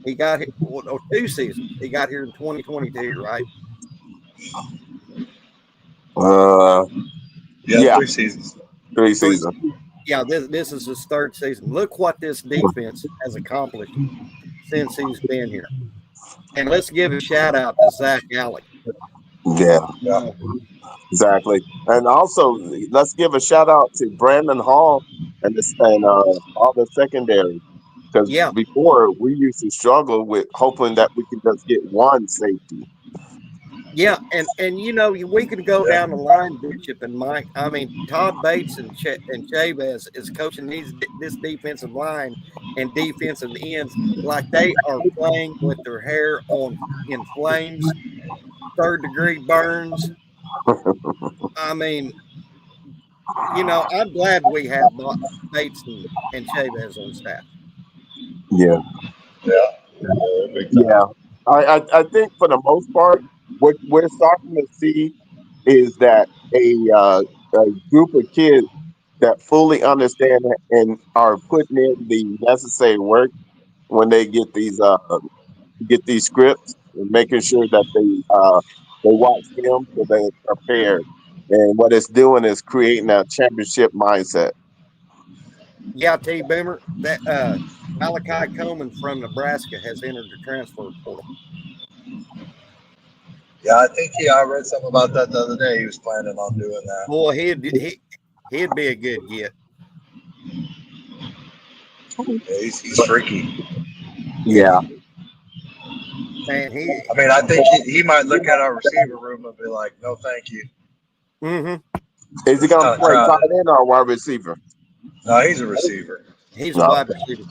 He got here, or 2 seasons. He got here in 2022, right? Uh, yeah, yeah. 3 seasons. 3 3 seasons. Yeah, this is his 3rd season. Look what this defense has accomplished since he's been here. And let's give a shout out to Zach Allen. Yeah. Yeah, Exactly. And also, let's give a shout out to Brandon Hall and all the secondary. Because Yeah, before, we used to struggle with hoping that we could just get one safety. yeah, and we could go yeah. down the line, Bishop and Mike. I mean, Todd Bates and Chavez is coaching this defensive line and defensive ends like they are playing with their hair in flames, 3rd-degree burns. I mean, I'm glad we have Bates and Chavez on staff. Yeah. Yeah, big time. Yeah. I think for the most part, what we're starting to see is that a group of kids that fully understand it and are putting in the necessary work when they get these scripts and making sure that they watch film so they're prepared And what it's doing is creating a championship mindset. Yeah, T Boomer, that Malachi Coleman from Nebraska has entered the transfer portal. Yeah, I think I read something about that the other day. He was planning on doing that. Boy, he'd be a good get. Yeah, he's freaky. Yeah. Man, I mean, I think he might look at our receiver room and be like, "No, thank you." Mm-hmm. Is he It's going kind to of play crowded. tight end or wide receiver? No, he's a receiver. He's a No. wide receiver.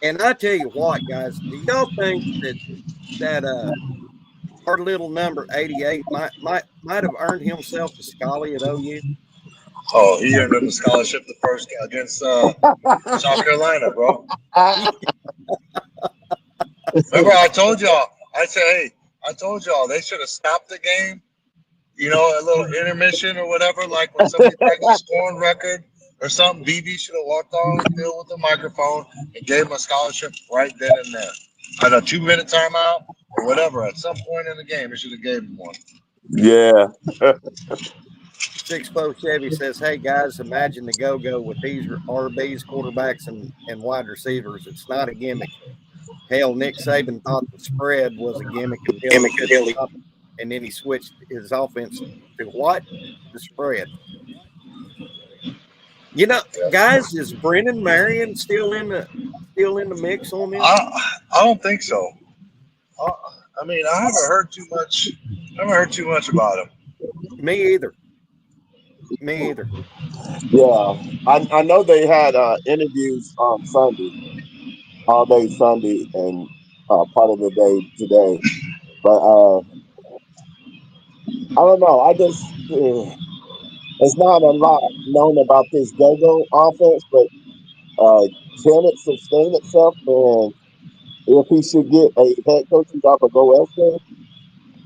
And I tell you what, guys, do y'all think that our little number 88 might have earned himself a scholarship at OU? Oh, he earned him a scholarship the first game against South Carolina, bro. Remember, I told y'all. I said, hey, I told y'all they should have stopped the game. You know, a little intermission or whatever, like when somebody breaks a scoring record or something. BB should have walked on the field with the microphone and gave him a scholarship right then and there. At a 2-minute timeout or whatever, at some point in the game, they should have gave him one. Yeah. 6-4 Chevy says, hey, guys, imagine the go-go with these RBs, quarterbacks, and wide receivers. It's not a gimmick. Hell, Nick Saban thought the spread was a gimmick until he couldn't stop it, and then he switched his offense to what? The spread. You know, guys, is Brennan Marion still in the mix on this? I don't think so. I mean, I haven't heard too much. About him. Me either. Yeah. I know they had interviews on Sunday, all day Sunday, and part of the day today. But I don't know. I just it's not a lot known about this go-go offense, but can it sustain itself? And if he should get a head coaching job or go elsewhere,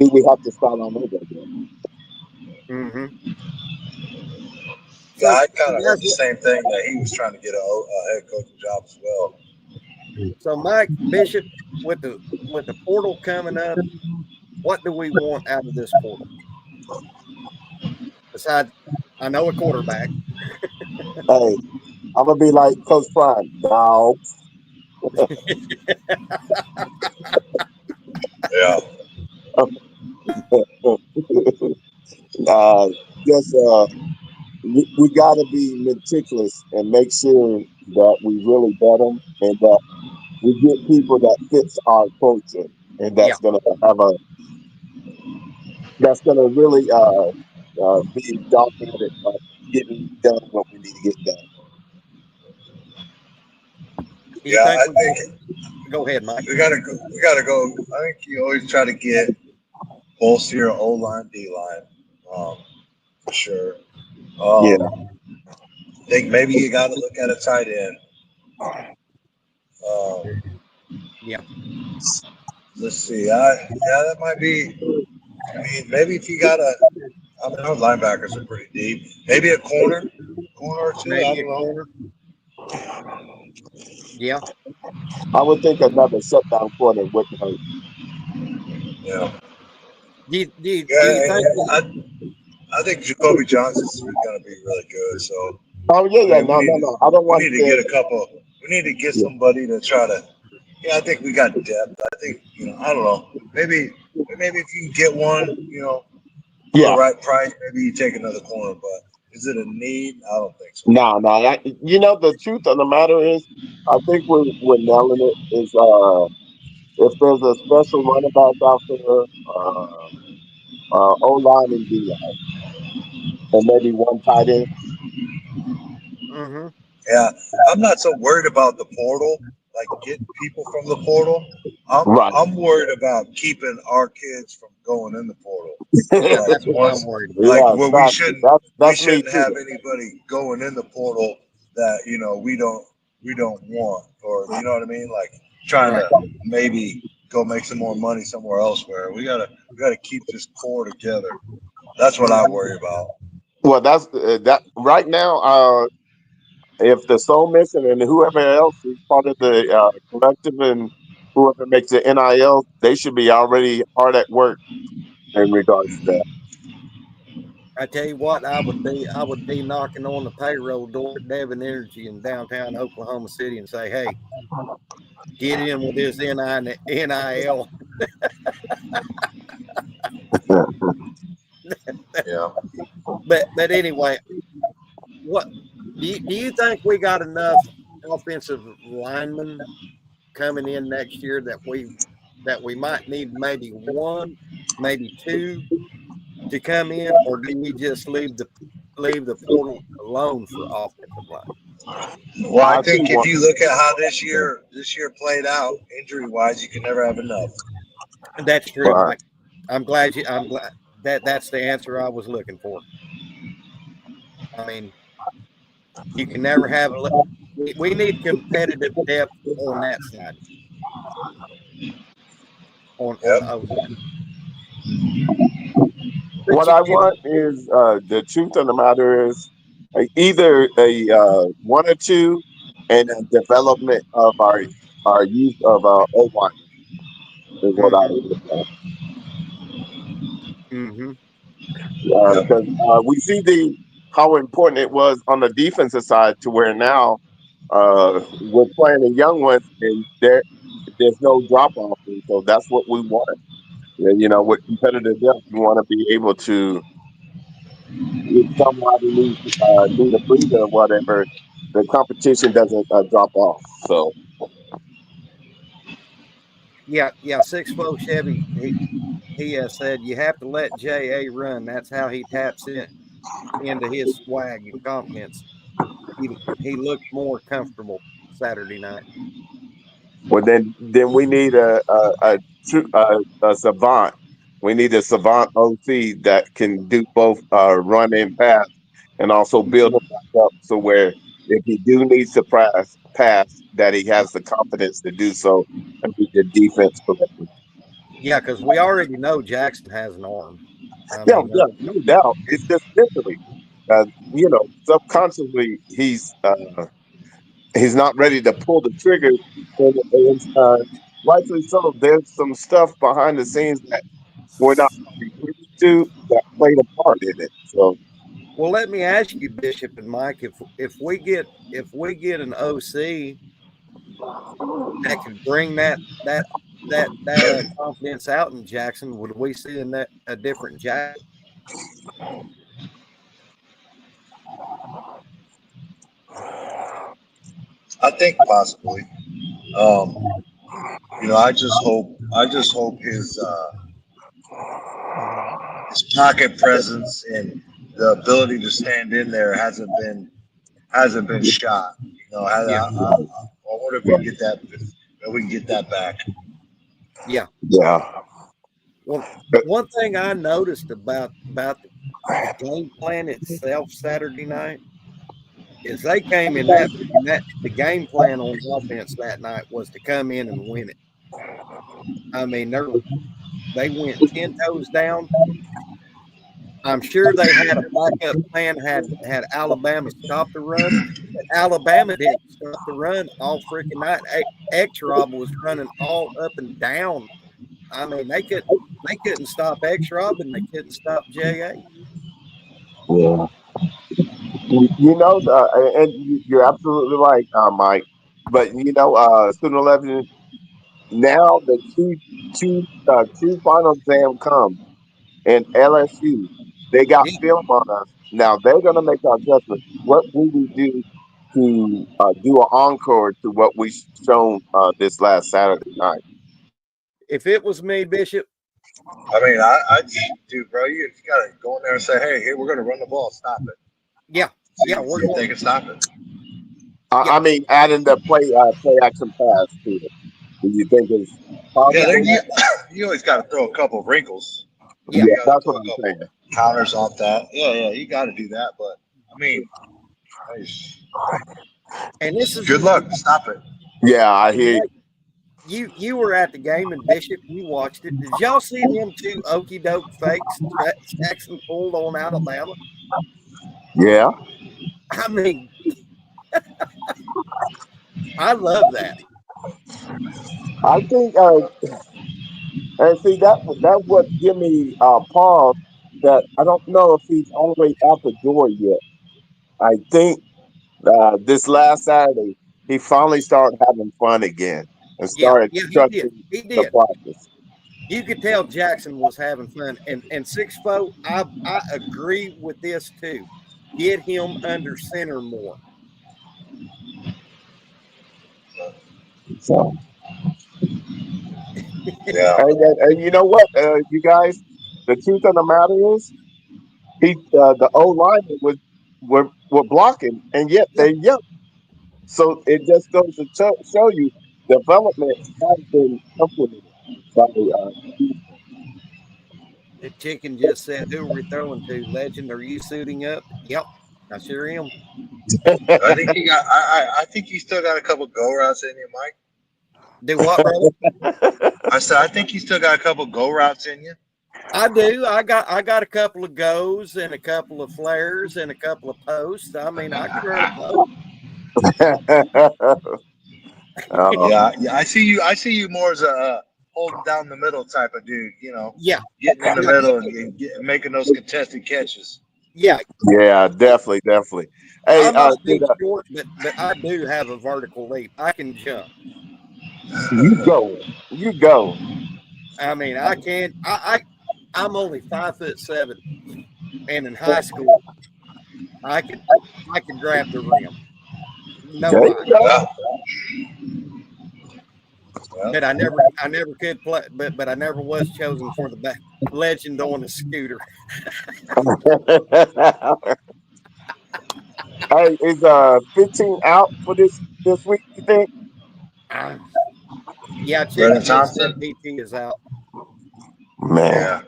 do we have to start all over again? Mm-hmm. Yeah, I kind of heard the same thing that he was trying to get a head coaching job as well. So, Mike Bishop, with the portal coming up, what do we want out of this portal? Besides, I know a quarterback. Hey, I'm gonna be like Coach Prime, dog. Yeah. Just we got to be meticulous and make sure that we really bet them and that we get people that fits our culture and that's gonna have that's gonna really be dogged at getting done what we need to get done. Yeah, I think. Go ahead, Mike. We gotta go. I think you always try to get both your O line, D line, for sure. Yeah. I think maybe you got to look at a tight end. Yeah. Let's see. That might be. I mean, maybe if you got our linebackers are pretty deep. Maybe a corner or two. Maybe I don't know. Corner. Yeah. I would think another shutdown corner wouldn't hurt. Yeah. Do you think? I think Jacoby Johnson's going to be really good. So. Oh yeah. No. I don't want to get a couple. We need to get somebody to try to. Yeah, I think we got depth. I think I don't know. Maybe if you can get one, for the right price, maybe you take another corner. But is it a need? I don't think so. No. The truth of the matter is, I think we're nailing it. Is if there's a special running back out there, O line and D line, and maybe one tight end. Mm-hmm. Yeah, I'm not so worried about the portal, like getting people from the portal. I'm worried about keeping our kids from going in the portal. That's what I'm worried about. We shouldn't have anybody going in the portal that we don't want, or you know what I mean, like trying to maybe go make some more money somewhere else. Where we gotta keep this core together. That's what I worry about. Well, that's that right now. If the Soul Mission and whoever else is part of the collective and whoever makes the NIL, they should be already hard at work in regards to that. I tell you what, I would be knocking on the payroll door at Devon Energy in downtown Oklahoma City and say, "Hey, get in with this NIL." Yeah. But anyway, what do you think we got enough offensive linemen coming in next year that we might need maybe one, maybe two to come in, or do we just leave the portal alone for offensive line? Well, I I think think if one. you look at how this year played out, injury wise, you can never have enough. That's true, Right. Mike. I'm glad that's the answer I was looking for. I mean, you can never have we need competitive depth on that side. On the Yep. O line. But What I want is the truth of the matter is either a one or two, and a development of our use of O line is what I mm-hmm, would look at. mm-hmm. Yep. Because we see the how important it was on the defensive side to where now we're playing the young ones and there's no drop off, and so that's what we want. Yeah, with competitive depth, you want to be able to, if somebody need a breather or whatever, the competition doesn't drop off. So Yeah. 6'4" Chevy. He has said you have to let JA run. That's how he taps into his swag and confidence. He looked more comfortable Saturday night. well, then we need a savant. We need a savant OC that can do both run and pass, and also build him back up so where if he do needs to pass, that he has the confidence to do so and beat the defense correctly. Yeah, because we already know Jackson has an arm. I Yeah, mean, yeah, no doubt. It's just mentally, subconsciously he's not ready to pull the trigger, and rightfully so. There's some stuff behind the scenes that we're not really privy to that played a part in it. So well, let me ask you, Bishop and Mike, if we get an OC that can bring that confidence out in Jackson, would we see a different Jackson? I think possibly. Um, I just hope his pocket presence and the ability to stand in there hasn't been shot. Yeah, I wonder if we can get that. If we can get that back. yeah. yeah, Well, one thing I noticed about the game plan itself Saturday night is they came in that the game plan on offense that night was to come in and win it. I mean, they went 10 toes down. I'm sure they had a backup plan had Alabama stop the run, but Alabama didn't stop the run all freaking night. X-Rob was running all up and down. I mean, they couldn't stop X-Rob and they couldn't stop JA. yeah. You're absolutely right, Mike. But sooner or later, now the two final exam come, and LSU, they got Yeah. film on us. Now they're going to make our adjustment. What will we do to do an encore to what we shown this last Saturday night? If it was me, Bishop, I mean, I dude, bro, you gotta go in there and say, hey, we're gonna run the ball. Stop it. yeah, See, yeah, we're see if they going. can stop it. Yeah, I mean, adding the play action pass to it. Do you think it's Yeah, possible? you always got to throw a couple of wrinkles. yeah. Yeah, You got to that's throw what a I'm couple saying. counters off that. Yeah, you got to do that. But I mean, And this is good luck. Stop it. Yeah, I hear you. you were at the game and Bishop, you watched it. Did y'all see them two okey doke fakes Jackson pulled on Alabama? Yeah. I mean, I love that. I think and see that what give me pause that I don't know if he's all the way out the door yet. I think this last Saturday he finally started having fun again and Yeah, started yeah, he did. trusting He the did. process. You could tell Jackson was having fun. And 6-4, I agree with this too. Get him under center more. So, Yeah. and you know what, you guys, the truth of the matter is, the old linemen were blocking, and yet Yeah, they're young. So it just goes to show you development has been implemented by the chicken just said, "Who are we throwing to? Legend, are you suiting up?" Yep, I sure am. I think he got. I think you still got a couple go routes in you, Mike. Do what, brother? I said I think you still got a couple go routes in you. I do. I got a couple of goes and a couple of flares and a couple of posts. I mean, I can run a post. uh, Yeah. I see you more as a holding down the middle type of dude. Yeah, Getting in the yeah, middle and making those contested catches. yeah. yeah, definitely. I Hey, might be short, but I do have a vertical leap. I can jump. you go. I mean, I can. I'm only 5'7", and in high school, I could grab the rim. No There lie. you go. Well, well, But I never could play. But I never was chosen for the back legend on a scooter. Hey, is 15 out for this week? You think? Ah, yeah, Brennan chicken just said Thompson. PT is out. Man, Yeah.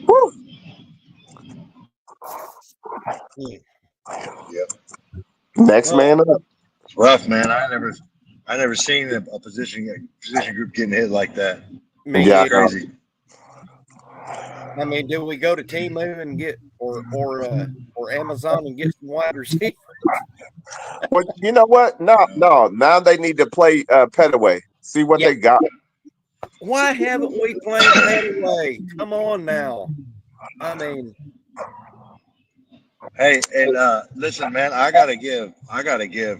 whew. Hmm. Yep. Next Well, man up. It's rough, man. I never seen a position group getting hit like that. me Yeah, either. Crazy. I mean, do we go to Temu and get or Amazon and get some wide receivers? well, you know what? No. Now they need to play Petaway. See what Yeah. they got. Why haven't we played Petaway? Come on now. I mean, Hey, and listen, man, I gotta give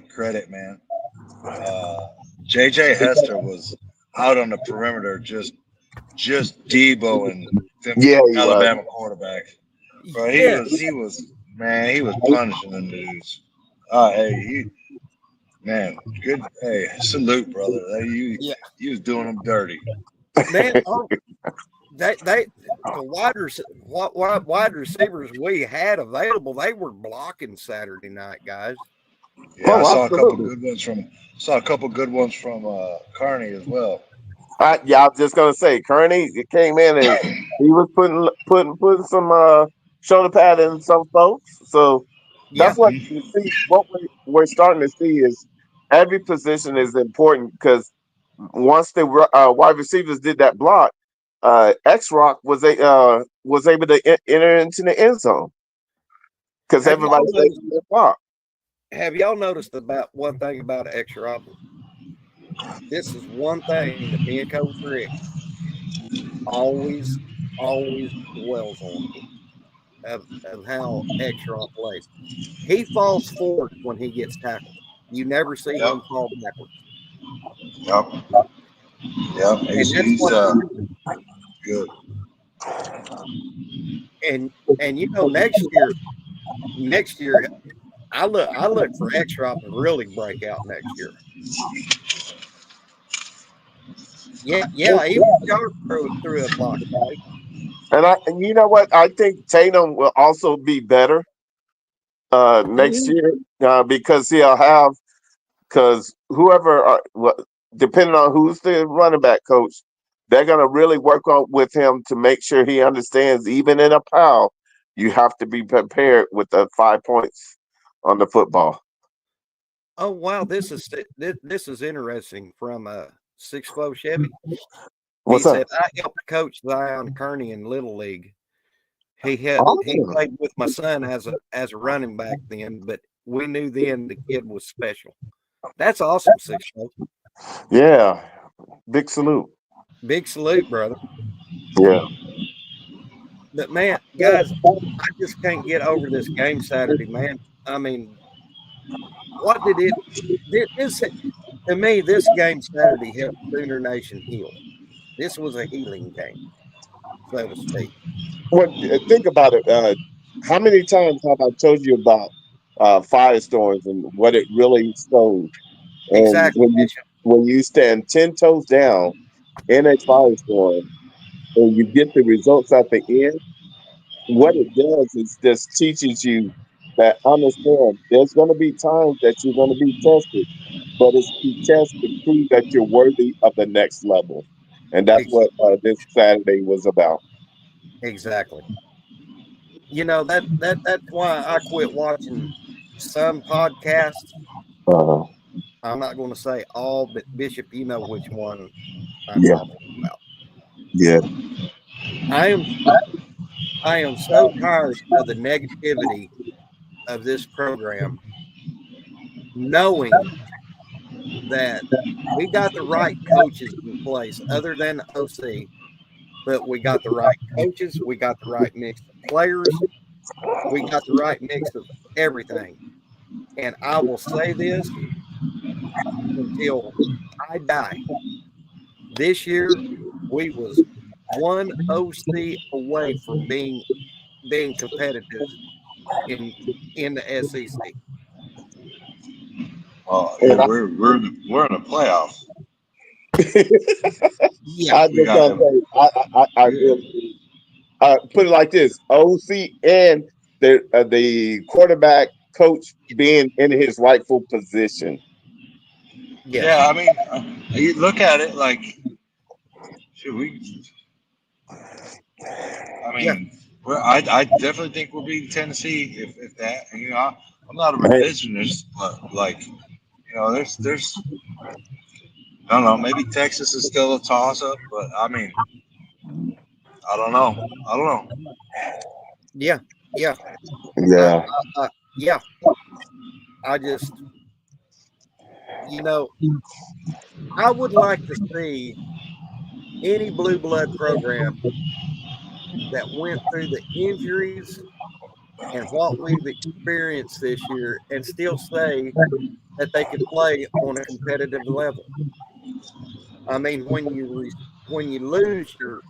credit, man. JJ Hester was out on the perimeter, just Debo and them Yeah, he was. Alabama quarterbacks. Bro, yeah, he was punishing them dudes. Hey, man, good. Hey, salute, brother. Hey, yeah, you was doing them dirty. man. Oh, they the wide receivers we had available, they were blocking Saturday night, guys. Yeah, I Oh, saw a couple absolutely. good ones from Carney as well. Yeah, I was just gonna say, Kearney came in and he was putting some shoulder pad in some folks. So Yeah, that's what you see. What we're starting to see is every position is important because once the wide receivers did that block, X Rock was able to enter into the end zone because have y'all everybody's able noticed? to block. Have y'all noticed about one thing about extra option? This is one thing that me and Coach Rick always, always dwells on of how extra plays. He falls forward when he gets tackled. You never see Yep, him fall backwards. yep, yep. And that's He's one good. and next year I look for extra to really break out next year. Yeah, he was sharp through a block today. And you know what? I think Tatum will also be better next Mhm. year because he'll have because whoever, depending on who's the running back coach, they're gonna really work on with him to make sure he understands. Even in a pile, you have to be prepared with the 5 points on the football. Oh wow, this is interesting from 6'4" Chevy. He What's up? said I helped coach Zion Kearney in Little League. He Awesome. played with my son as a running back then, but we knew then the kid was special. That's awesome, 6'4". Yeah, big salute. Big salute, brother. Yeah. But man, guys, I just can't get over this game Saturday, man. I mean, what did it? This to me, this game Saturday helped Sooner Nation heal. This was a healing game, so to speak. Well, think about it. How many times have I told you about firestorms and what it really showed? And Exactly, Bishop. when you stand 10 toes down in a firestorm and you get the results at the end, what it does is just teaches you that understand there's going to be times that you're going to be tested, but it's to test to prove that you're worthy of the next level, and that's Ex- what this Saturday was about. exactly. You know that's why I quit watching some podcasts. Uh, I'm not going to say all, but Bishop, you know which one I'm yeah, talking about. yeah, I am I am so tired of the negativity of this program, knowing that we got the right coaches in place, other than the OC, but we got the right coaches, we got the right mix of players, we got the right mix of everything. And I will say this until I die. This year, we was one OC away from being competitive in in the SEC. Yeah, and we're in the playoffs. Yeah, I We just got gotta them. say, I Yeah, really put it like this: OC and the quarterback coach being in his rightful position. yes, yeah. I mean, you look at it like, should we? I yeah. mean, I definitely think we'll beat Tennessee if that. And, I'm not a Hey, revisionist, but like, there's I don't know. Maybe Texas is still a toss up, but I mean, I don't know. I don't know. Yeah, yeah, I, yeah, yeah. I just, you know, I would like to see any blue blood program that went through the injuries and what we've experienced this year, and still say that they could play on a competitive level. I mean, when you lose your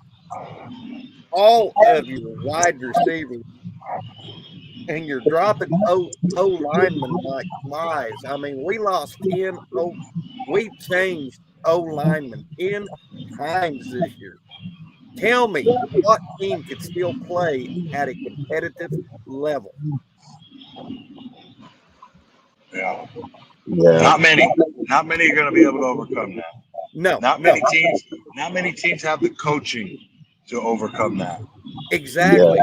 all of your wide receivers and you're dropping O linemen like flies. I mean, we lost 10 O. We changed O linemen 10 times this year. Tell me what team could still play at a competitive level? Yeah, yeah. not many. Not many are going to be able to overcome that. No, Not no, many teams. Not many teams have the coaching to overcome that. Yeah. exactly.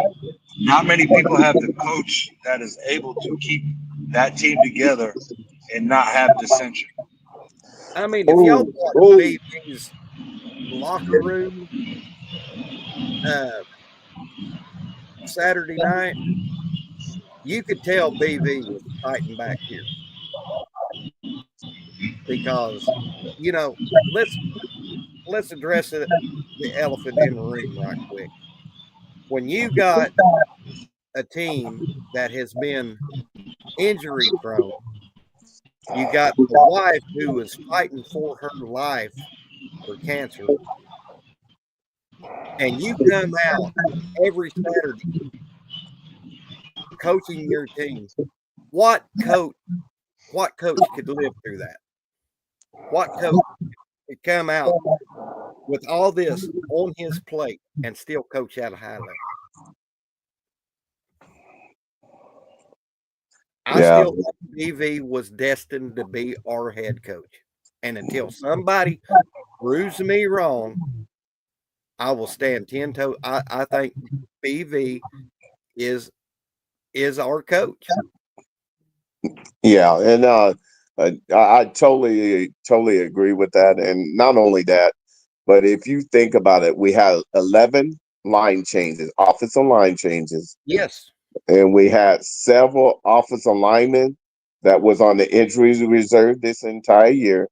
Not many people have the coach that is able to keep that team together and not have dissension. I mean, if y'all Oh, watch oh, BB's locker room uh, Saturday night, you could tell BV was fighting back here because, you know, let's let's address it, the elephant in the room right quick. When you got a team that has been injury prone, you got a wife who is fighting for her life for cancer, and you come out every Saturday coaching your team. What coach? What coach could live through that? What coach could come out with all this on his plate and still coach at a high level? I yeah. still think BV was destined to be our head coach. And until somebody proves me wrong, I will stand 10 toes. I think BV is is our coach. Yeah, and I totally agree with that. And not only that, but if you think about it, we had 11 line changes, offensive line changes, Yes. and we had several offensive linemen that was on the injuries reserve this entire year,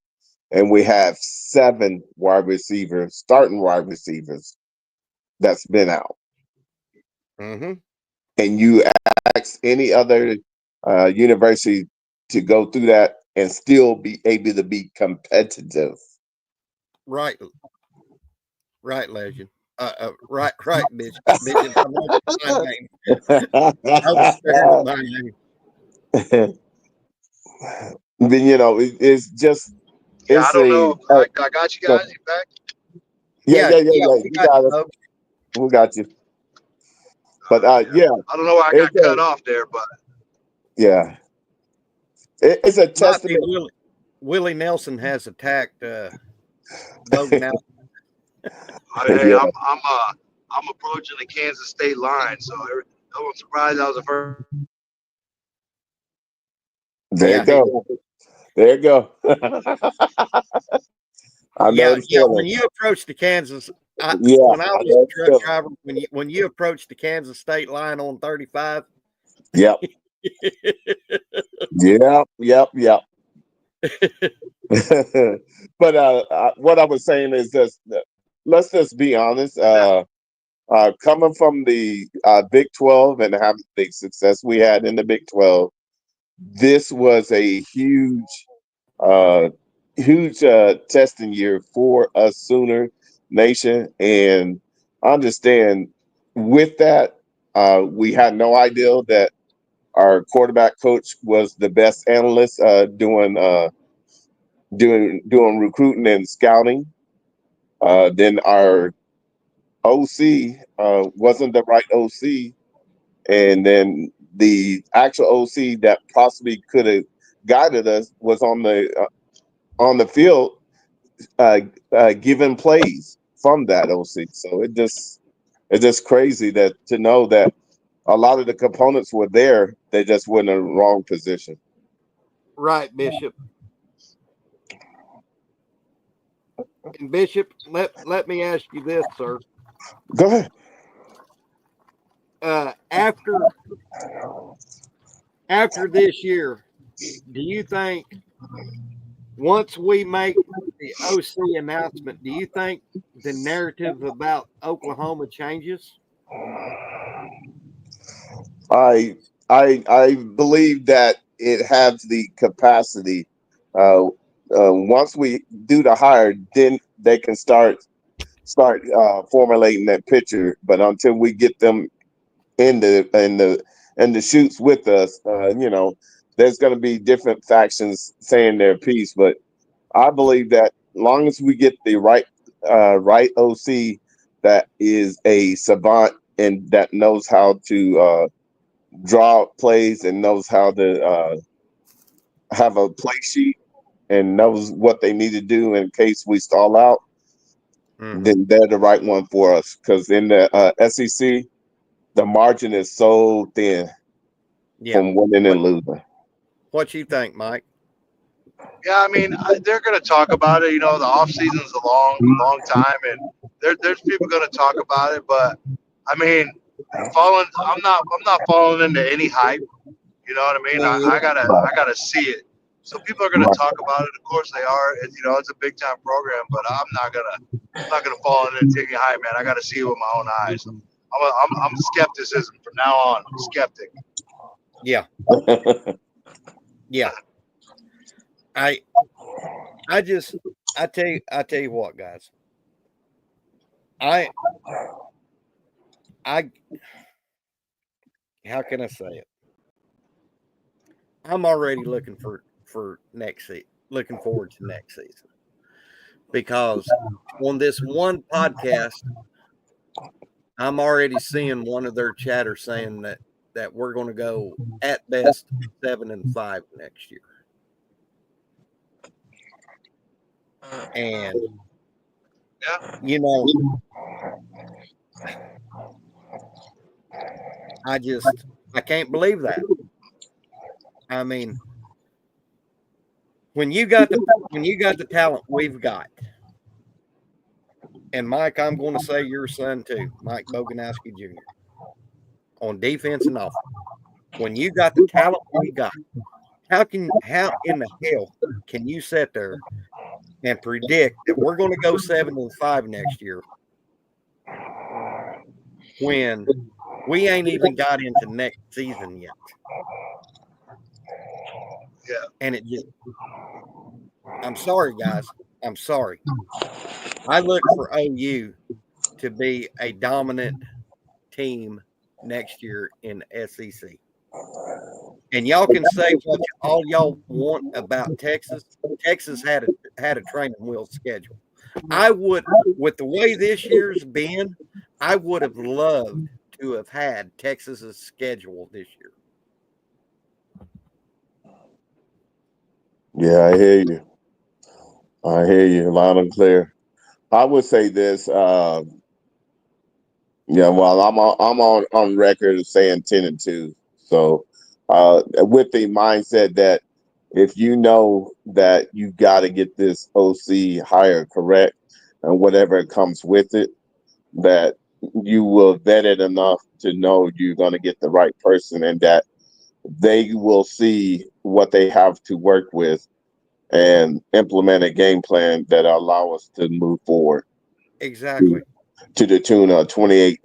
and we have 7 wide receivers, starting wide receivers that's been out. Mm-hmm. And you ask any other university to go through that and still be able to be competitive. Right, legend. Right, Bishop. Bishop, I know my name. I was staring at my name. Then it's just Yeah, I it's don't a know. I got you guys. You back? Yeah, we You got got you, us. folks. We got you. All But right. Yeah. yeah, I don't know why I got it's cut a off there, but yeah, it's a Might be testament. Willie Nelson has attacked Boganowski. hey, Yeah, I'm approaching the Kansas State line, so I'm surprised I was the first. there you Yeah, go. There you go. I know the yeah. feeling. When you approach the Kansas, Yeah, when I I was know a the truck feeling. driver, when you approach the Kansas State line on 35, Yep, yep. But what I was saying is this: let's just be honest. Coming from the Big 12 and having the success we had in the Big 12, this was a uh, huge testing year for us Sooner Nation. And understand with that, we had no idea that our quarterback coach was the best analyst doing recruiting and scouting. Then our OC wasn't the right OC, and then the actual OC that possibly could have guided us was on the field, giving plays from that OC. So it's just crazy that to know that a lot of the components were there, they just were in the wrong position. right, Bishop. And Bishop, let me ask you this, sir. Go ahead. After this year, do you think once we make the OC announcement, do you think the narrative about Oklahoma changes? I I believe that it has the capacity. Uh, Once we do the hire, then they can start formulating that picture. But until we get them in the shoots with us, there's going to be different factions saying their piece. But I believe that long as we get the right OC that is a savant and that knows how to draw plays and knows how to have a play sheet and knows what they need to do in case we stall out, Mm-hmm. then they're the right one for us. Because in the SEC, the margin is so thin Yeah. from winning and losing. What you think, Mike? Yeah, I mean, they're going to talk about it. You know, the off season's a long time, and there's people going to talk about it. But I mean, I'm not falling into any hype. You know what I mean? Right. I gotta see it. So people are gonna Right. talk about it. Of course they are. It's a big time program, but I'm not gonna fall into any hype, man. I gotta see it with my own eyes. I'm skepticism from now on. I'm a skeptic. Yeah. Yeah. I just I tell you what, guys. I I how can I say it? I'm already looking for next season, looking forward to next season because on this one podcast, I'm already seeing one of their chatter saying that we're going to go at best 7-5 next year, and Yeah. you know, I can't believe that. I mean, when you got the talent we've got, and Mike, I'm going to say your son too, Mike Boganowski Jr. on defense and offense. When you got the talent we got, how in the hell can you sit there and predict that we're going to go 7-5 next year when We ain't even got into next season yet. Yeah. And it just, I'm sorry, guys. I'm sorry. I look for OU to be a dominant team next year in SEC. And y'all can say what all y'all want about Texas. Texas had a training wheel schedule. I would, with the way this year's been, I would have loved to have had Texas's schedule this year. Yeah, I hear you. I hear you loud and clear. I would say this. Yeah, well, I'm on record of saying 10-2. So, with the mindset that if you know that you got to get this OC hire correct and whatever comes with it, that you will vet it enough to know you're going to get the right person and that they will see what they have to work with and implement a game plan that allow us to move forward Exactly. to the tune of 28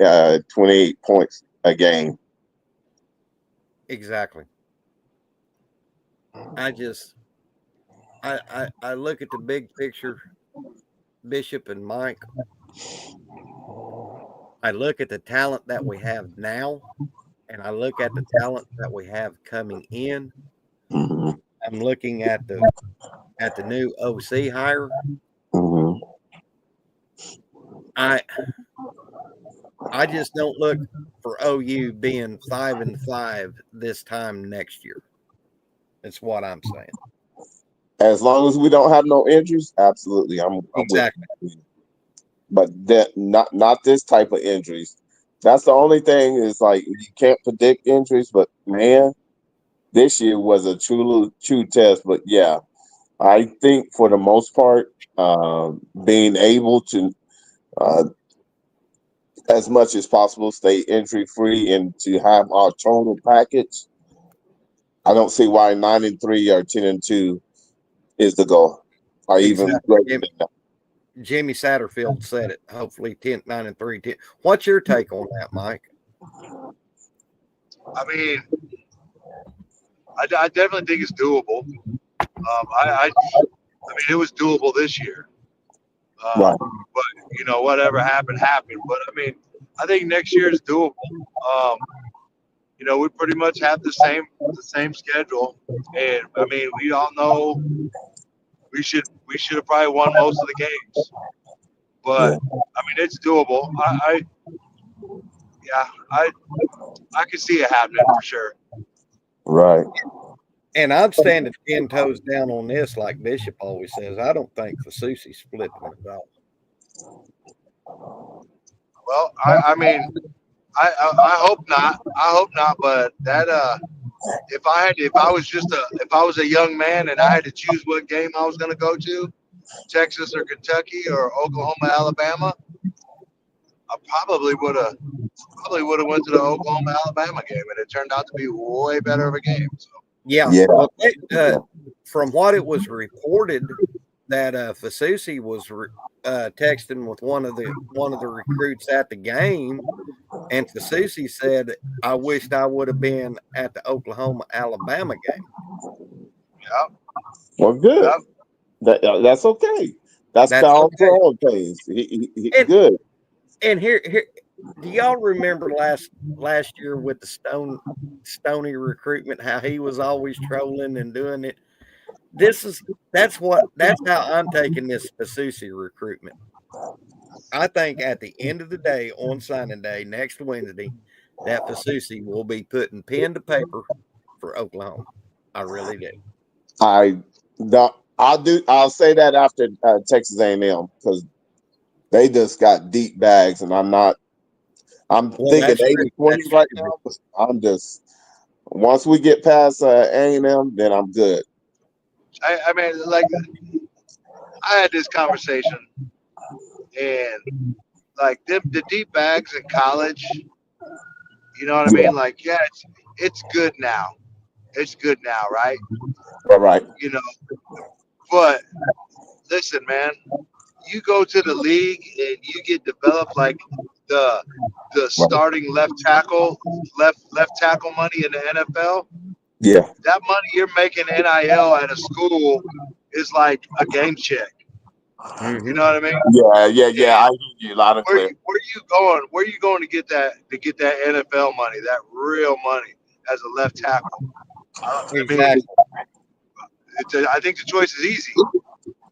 points a game. Exactly. I look at the big picture, Bishop and Mike. I look at the talent that we have now, and I look at the talent that we have coming in. Mm-hmm. I'm looking at the new OC hire. Mm-hmm. I just don't look for OU being 5-5 this time next year. That's what I'm saying. As long as we don't have no injuries, absolutely, I'm Exactly. with you. But that not this type of injuries. That's the only thing is like you can't predict injuries. But man, this year was a true test. But yeah, I think for the most part, being able to, uh, as much as possible, stay injury free and to have our total package, I don't see why 9-3 or 10-2 is the goal. Or even greater than that. Jimmy Satterfield said it. Hopefully 9-3. 10. What's your take on that, Mike? I mean, I definitely think it's doable. I mean, it was doable this year. Right. But you know, whatever happened, happened. But I mean, I think next year is doable. You know, we pretty much have the same schedule, and I mean, we all know we should have probably won most of the games. But Yeah. I mean, it's doable. I can see it happening for sure. Right. And I'm standing 10 toes down on this, like Bishop always says. I don't think Fasusi split them at all. Well, I mean, I hope not. I hope not. But that if I was a young man and I had to choose what game I was going to go to, Texas or Kentucky or Oklahoma, Alabama, I probably would have went to the Oklahoma, Alabama game, and it turned out to be way better of a game. So. Yeah. Yeah. Well, from what it was reported that Fasusi was texting with one of the recruits at the game, and Fasusi said, "I wished I would have been at the Oklahoma Alabama game." Yeah. Well, good. Yeah. That's okay. That's Kyle Pearl case. He good. And here, do y'all remember last year with the Stony recruitment? How he was always trolling and doing it. That's how I'm taking this Fasusi recruitment. I think at the end of the day, on signing day next Wednesday, that Fasusi will be putting pen to paper for Oklahoma. I really do. I'll say that after Texas A&M because they just got deep bags, and I'm thinking 80-20 right now. I'm just once we get past A&M, then I'm good. I mean, like I had this conversation, and like the deep bags in college, you know what I mean? Like, yeah, it's good now. It's good now, right? Right. You know, but listen, man, you go to the league and you get developed like the starting left tackle money in the NFL. Yeah. That money you're making NIL at a school is like a game check. Mhm. You know what I mean? Yeah. I hear you loud and Where clear. you going? Where you going to get that NFL money, that real money as a left tackle? I mean, Exactly. I think the choice is easy.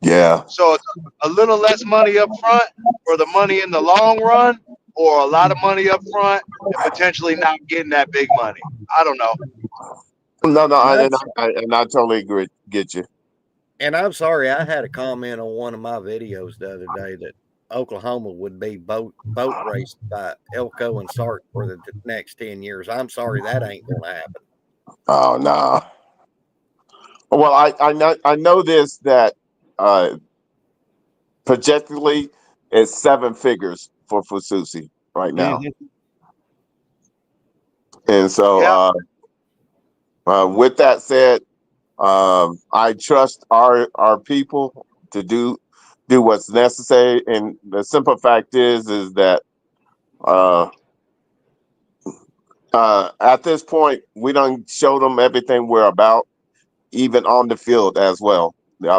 Yeah. So it's a little less money up front for the money in the long run, or a lot of money up front and potentially not getting that big money. I don't know. No, And and I totally agree. Get you. And I'm sorry, I had a comment on one of my videos the other day that Oklahoma would be boat raced by Elko and Sark for the next 10 years. I'm sorry, that ain't going to happen. Oh no. Well, I know this that projectedly it's 7 figures for Fususi right now, and Yeah, so with that said, I trust our people to do what's necessary, and the simple fact is that uh, at this point we don't show them everything we're about, even on the field as well.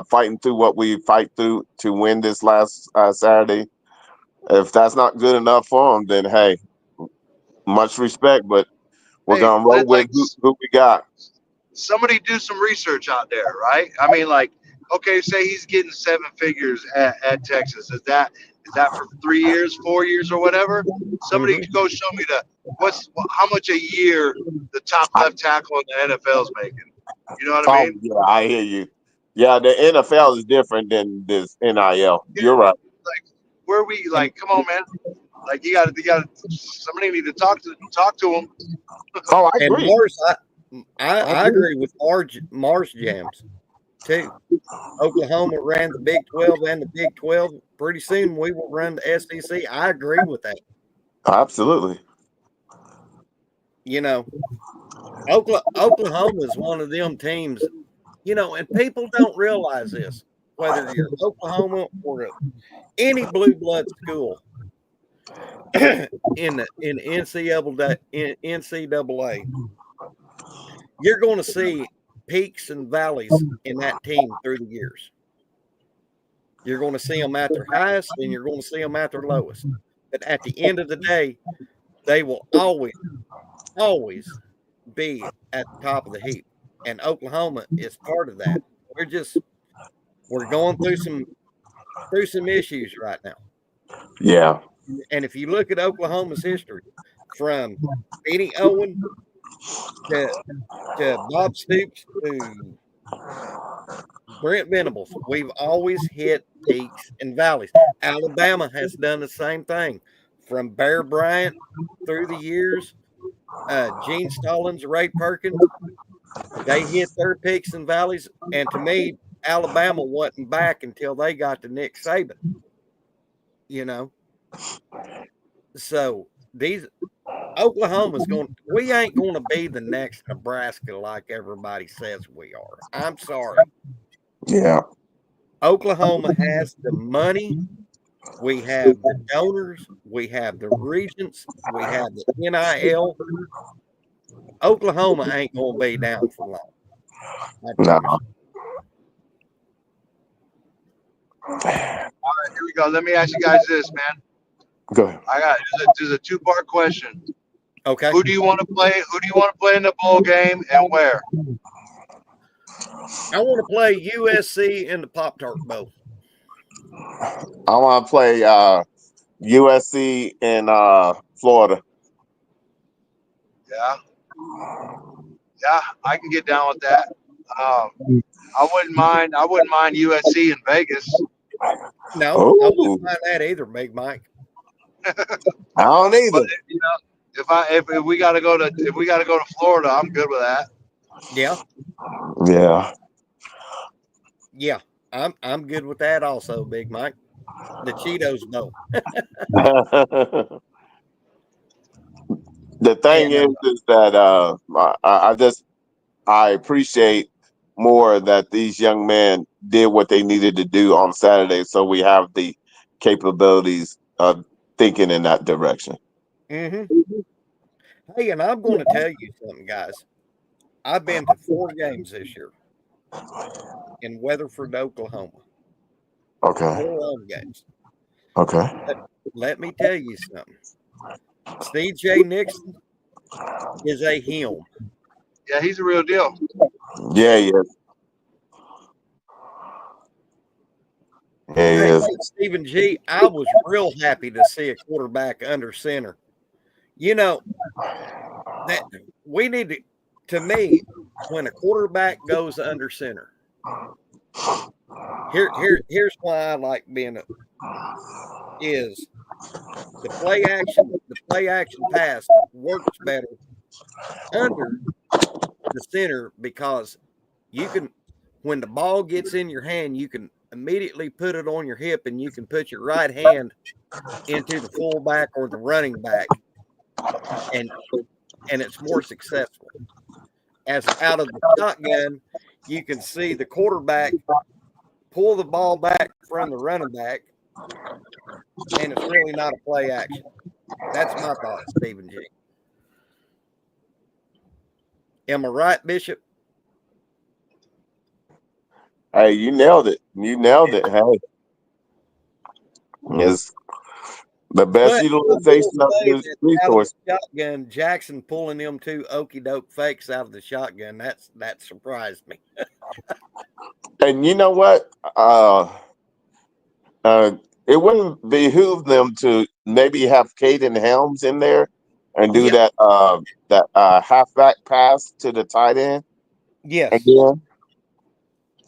Fighting through what we fight through to win this last Saturday. If that's not good enough for them, then hey, much respect, but we're hey, gonna roll with who we got. somebody do some research out there, right? I mean, like, okay, say he's getting 7 figures at Texas. Is that for 3 years, 4 years, or whatever? Somebody go show me how much a year the top left tackle in the NFL is making. You know what I Oh mean? yeah, I hear you. Yeah, the NFL is different than this NIL. Yeah, You're right. like where we And, like, come on, man. Like you got somebody need to talk to him. Oh, I and agree. Mars, I agree with Mars Jams too. Oklahoma ran the Big 12 and the Big 12. Pretty soon we will run the SEC. I agree with that. Absolutely. You know, Oklahoma is one of them teams, and people don't realize this, whether you're Oklahoma or any blue blood school in NCAA, you're going to see peaks and valleys in that team through the years. You're going to see them at their highest and you're going to see them at their lowest. But at the end of the day, they will always be at the top of the heap. And Oklahoma is part of that. We're going through some issues right now. Yeah. And if you look at Oklahoma's history, from Benny Owen to Bob Stoops to Brent Venables, we've always hit peaks and valleys. Alabama has done the same thing, from Bear Bryant through the years, Gene Stallings, Ray Perkins. They hit their peaks and valleys, and to me, Alabama wasn't back until they got to Nick Saban. So these Oklahoma's we ain't going to be the next Nebraska like everybody says we are. I'm sorry. Yeah. Oklahoma has the money. We have the donors. We have the regents. We have the NIL. Oklahoma ain't going to be down for long. I No. promise you. All right, here we go. Let me ask you guys this, man. Go ahead. There's a 2-part question. Okay. Who do you want to play? Who do you want to play in the bowl game, and where? I want to play USC in the Pop-Tart Bowl. I want to play USC in Florida. Yeah, I can get down with that. I wouldn't mind. USC in Vegas. No, I Ooh, wouldn't mind that either, Big Mike. I don't either. But if we gotta go to Florida, I'm good with that. Yeah. Yeah. I'm good with that also, Big Mike. The Cheetos Bowl. The thing is that I appreciate more that these young men did what they needed to do on Saturday, so we have the capabilities of thinking in that direction. Mm-hmm. Hey, and I'm going to tell you something, guys. I've been to 4 games this year in Weatherford, Oklahoma. Okay. 4 home games. Okay. Let me tell you something. C.J. Nixon is a him. Yeah, he's a real deal. Yeah, he is. Yeah, he Hey, is. Stephen G., I was real happy to see a quarterback under center. You know, that we need to me, when a quarterback goes under center, here's why I like being is the play action pass works better under the center because you can, when the ball gets in your hand, you can immediately put it on your hip and you can put your right hand into the fullback or the running back, and it's more successful. As out of the shotgun, you can see the quarterback pull the ball back from the running back, and it's really not a play action. That's my thought, Stephen G. Am I right, Bishop? Hey, you nailed it. You nailed it. Hey, it's the best But utilization of out this of resource. the shotgun, Jackson pulling them 2 okey doke fakes out of the shotgun, that surprised me. And you know what? It wouldn't behoove them to maybe have Caden Helms in there and do Yep. that halfback pass to the tight end Yes. again.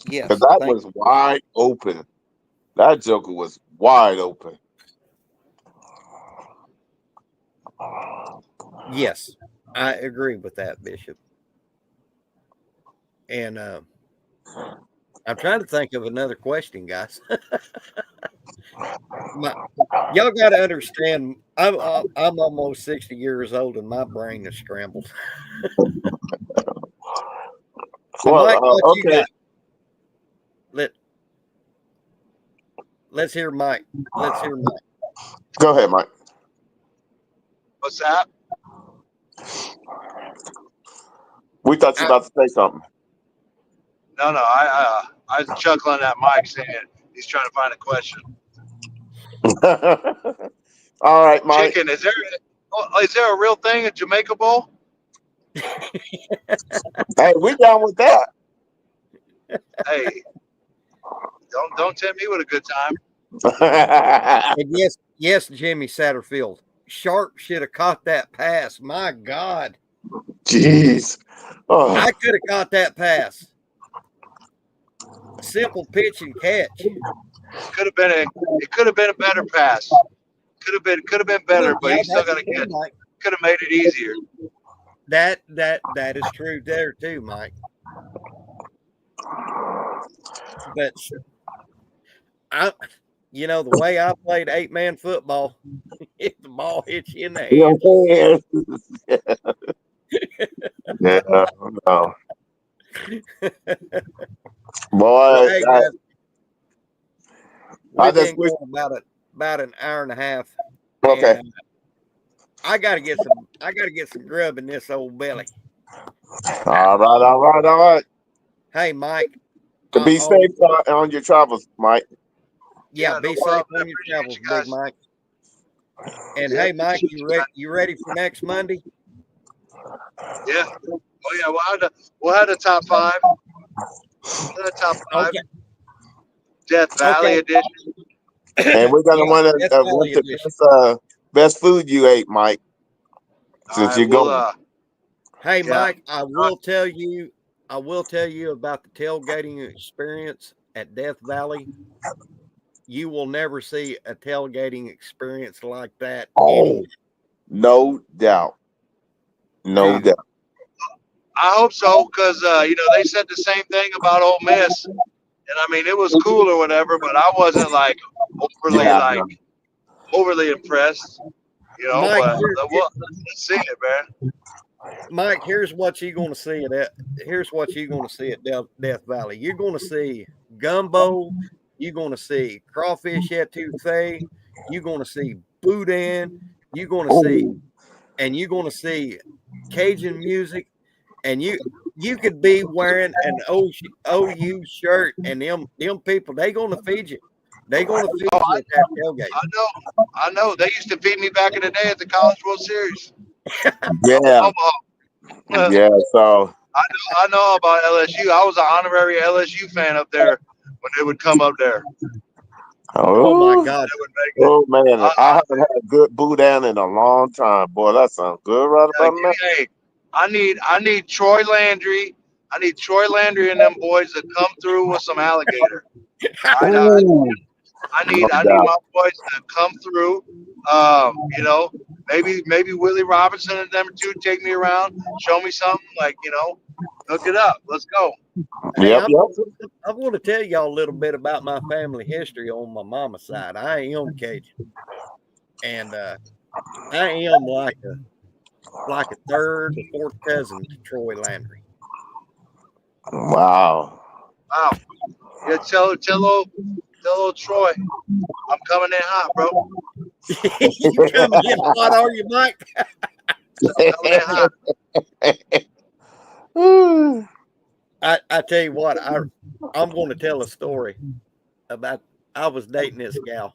Yes. Because that was wide open. That joker was wide open. Yes. I agree with that, Bishop. And I'm trying to think of another question, guys. Y'all got to understand, I'm almost 60 years old and my brain is scrambled. So, Well, Mike, what you okay. got? Let's hear Mike. Let's hear Mike. Go ahead, Mike. What's that? We thought you were about to say something. No, I was chuckling at Mike saying he's trying to find a question. All right, Mike. Chicken, is there a real thing at Jamaica Bowl? Hey, we down with that. Hey, don't tempt me with a good time. And yes, Jimmy Satterfield. Sharp should have caught that pass. My God. Jeez. Oh. I could have caught that pass. Simple pitch and catch. It could have been a better pass. Could have been better, but he's still got to get. Could have made it easier. That is true there too, Mike. But the way I played 8-man football, if the ball hits you in the head. Yeah, no. Boy, hey, guys, we've been going about an hour and a half. Okay. And, I gotta get some grub in this old belly. All right. Hey, Mike. Be safe on your travels, Mike. Yeah, be safe on your travels, Big Mike. And hey, Mike, you ready for next Monday? Yeah. Oh yeah. We'll have the top 5. The top 5. Okay. Death Valley edition. And we're gonna want the best food you ate, Mike. Since you're going. Hey, Mike, I will tell you about the tailgating experience at Death Valley. You will never see a tailgating experience like that. Oh, no doubt. No doubt. I hope so, because they said the same thing about Ole Miss, and I mean it was cool or whatever, but I wasn't like overly impressed. Mike, but let's see it, man. Mike, here's what you're going to see at Death Valley. You're going to see gumbo. You're going to see crawfish etouffee. You're going to see boudin. You're going to see, and you're going to see Cajun music, and you could be wearing an OU shirt, and them people, they going to feed you. They going to feed you at that tailgate. I know. They used to feed me back in the day at the College World Series. Yeah. Yeah. So I know about LSU. I was an honorary LSU fan up there when they would come up there. Oh my God. Oh man, I haven't had a good boudin in a long time. Boy, that sounds good right about now. Hey, I need Troy Landry. I need Troy Landry and them boys to come through with some alligator. I need my boys to come through. You know, maybe Willie Robinson and them two take me around, show me something, like, you know, hook it up. Let's go. Hey, I want to tell y'all a little bit about my family history on my mama's side. I am Cajun, and I am like a third or fourth cousin to Troy Landry. Wow. Yeah, tell old Troy, I'm coming in hot, bro. You coming in hot, are you, Mike? Coming in hot. I tell you what, I'm going to tell a story about. I was dating this gal,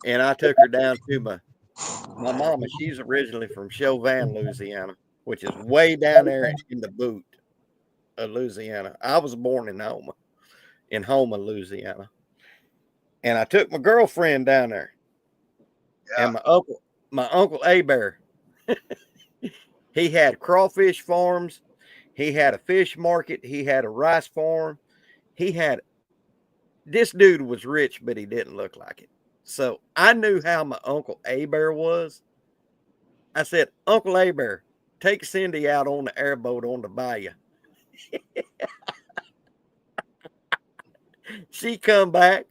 and I took her down to my mama. She's originally from Chauvin, Louisiana, which is way down there in the boot of Louisiana. I was born in Houma, Louisiana, and I took my girlfriend down there. Yeah. And my uncle Abear, he had crawfish farms. He had a fish market. He had a rice farm. This dude was rich, but he didn't look like it. So I knew how my Uncle Abear was. I said, Uncle Abear, take Cindy out on the airboat on the bayou. She come back.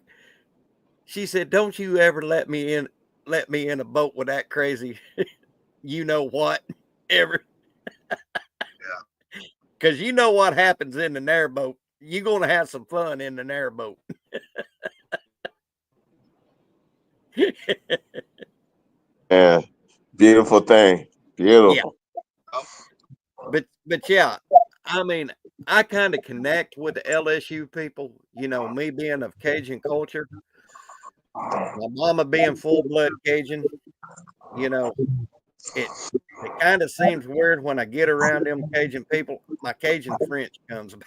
She said, don't you ever let me in a boat with that crazy, you know what, ever. Because you know what happens in the narrowboat. You're going to have some fun in the narrowboat. Yeah, beautiful thing. Beautiful. Yeah. But yeah, I mean, I kind of connect with the LSU people. You know, me being of Cajun culture, my mama being full-blood Cajun. You know, it kind of seems weird when I get around them Cajun people. My Cajun French comes back.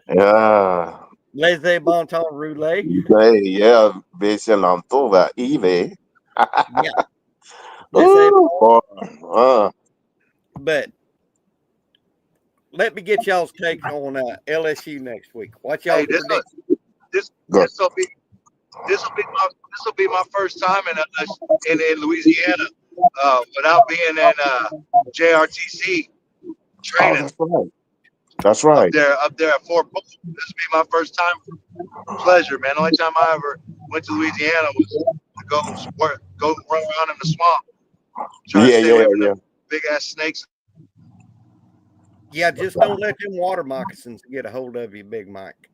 Yeah. Laissez bon temps rouler. Yeah, basically, I'm over Eve. Yeah. But let me get y'all's take on LSU next week. What y'all predict? This will be my first time in Louisiana without being in JRTC training. Oh, that's right. Up there at Fort Polk. This will be my first time. Pleasure, man. The only time I ever went to Louisiana was to go run around in the swamp. Try to stay away from the big ass snakes. Yeah, just don't let them water moccasins get a hold of you, Big Mike.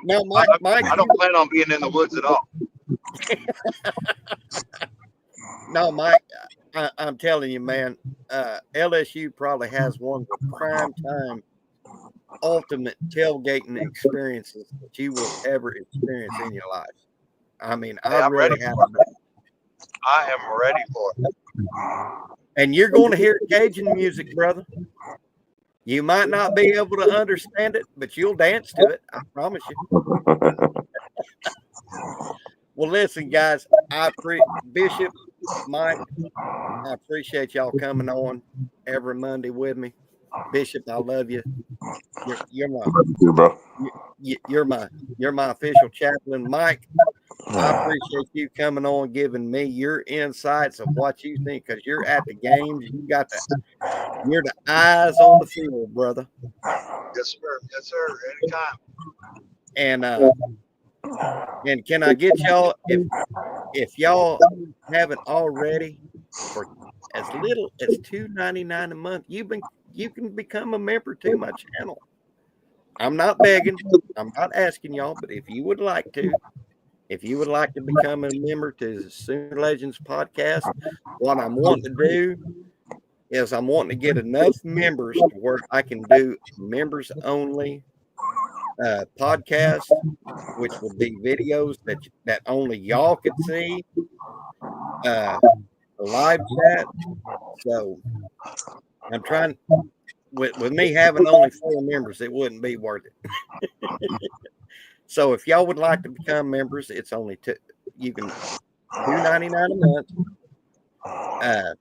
No, Mike, I don't plan on being in the woods at all. No, Mike, I'm telling you, man, LSU probably has one of the prime time ultimate tailgating experiences that you will ever experience in your life. I mean, I really have. I am ready for it. And you're going to hear Cajun music, brother. You might not be able to understand it, but you'll dance to it. I promise you. Well, listen, guys, Bishop, Mike, I appreciate y'all coming on every Monday with me. Bishop, I love you. You're my official chaplain, Mike. I appreciate you coming on, giving me your insights of what you think, because you're at the games. You're the eyes on the field, brother. Yes, sir. Yes, sir. Anytime. And can I get y'all, if y'all haven't already, for as little as $2.99 a month, you can become a member to my channel. I'm not begging. I'm not asking y'all, but if you would like to become a member to the Sooner Legends podcast, what I'm wanting to do is I'm wanting to get enough members to where I can do members only podcast, which will be videos that only y'all could see, a live chat. So I'm trying with me having only 4 members, it wouldn't be worth it. So if y'all would like to become members, it's only you can $2.99 a month.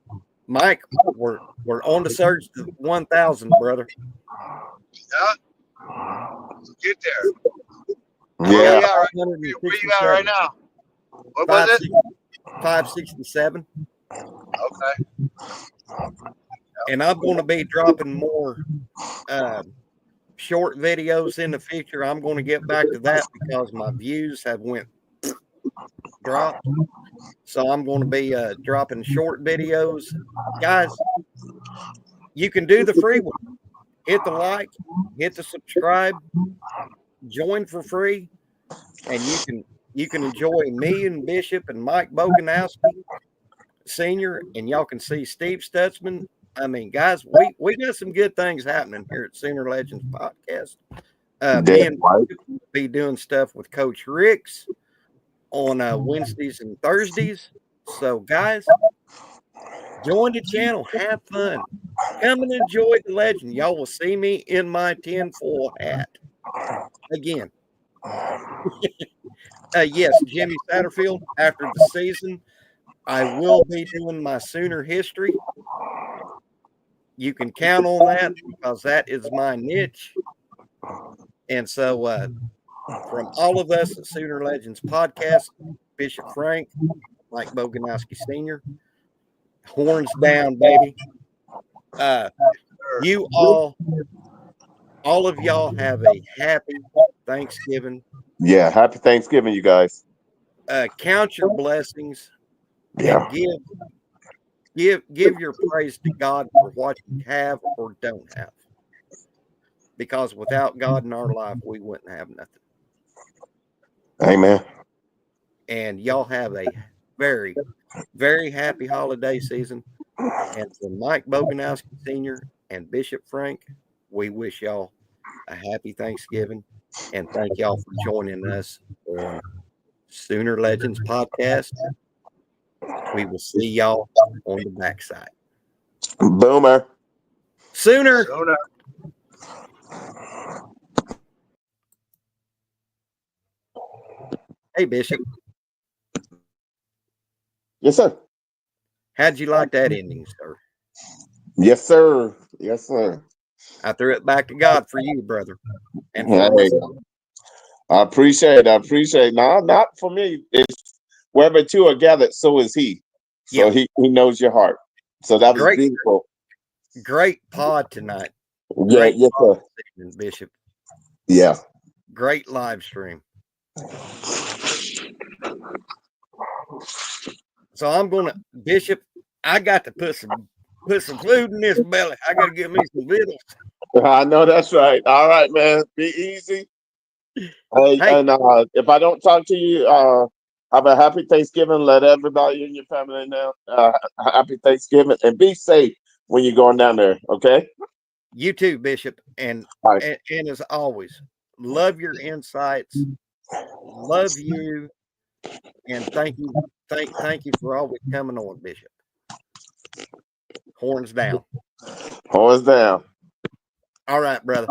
Mike, we're on the surge to 1,000, brother. Yeah. Get there. Yeah. Where you at right now? What was it? 567. Okay. And I'm going to be dropping more short videos in the future. I'm going to get back to that because my views have went dropped. So I'm going to be dropping short videos. Guys, you can do the free one. Hit the like, hit the subscribe, join for free, and you can enjoy me and Bishop and Mike Boganowski Sr., and y'all can see Steve Stutzman. I mean, guys, we got some good things happening here at Sooner Legends Podcast. Me and Bishop will be doing stuff with Coach Ricks on Wednesdays and Thursdays. So, guys, join the channel. Have fun. Come and enjoy the legend. Y'all will see me in my tinfoil hat again. Yes, Jimmy Satterfield, after the season, I will be doing my Sooner history. You can count on that because that is my niche. And so, from all of us at Sooner Legends Podcast, Bishop Frank, Mike Boganowski Sr., horns down, baby. You all of y'all have a happy Thanksgiving. Yeah. Happy Thanksgiving, you guys. Count your blessings. Yeah. And give your praise to God for what you have or don't have. Because without God in our life, we wouldn't have nothing. Amen. And y'all have a very, very happy holiday season. And for Mike Boganowski Sr. and Bishop Frank, we wish y'all a happy Thanksgiving. And thank y'all for joining us on Sooner Legends Podcast. We will see y'all on the backside. Boomer. Sooner. Hey, Bishop. Yes, sir. How'd you like that ending, sir? Yes, sir. Yes, sir. I threw it back to God for you, brother. And for Hey, us. I appreciate it. No, not for me. It's wherever two are gathered, so is he. So Yeah. he knows your heart. So that was Great. beautiful. Great pod tonight. Yeah, Great yes, pod sir. this evening, Bishop. Yeah. Great live stream. So I'm gonna, Bishop, I got to put some food in this belly. I gotta get me some vittles. I know that's right. All right, man. Be easy. Hey, and if I don't talk to you, have a happy Thanksgiving. Let everybody in your family know. Happy Thanksgiving, and be safe when you're going down there. Okay. You too, Bishop. And right. and as always, love your insights. Love you, and thank you for always coming on, Bishop. Horns down. Horns down. All right, brother.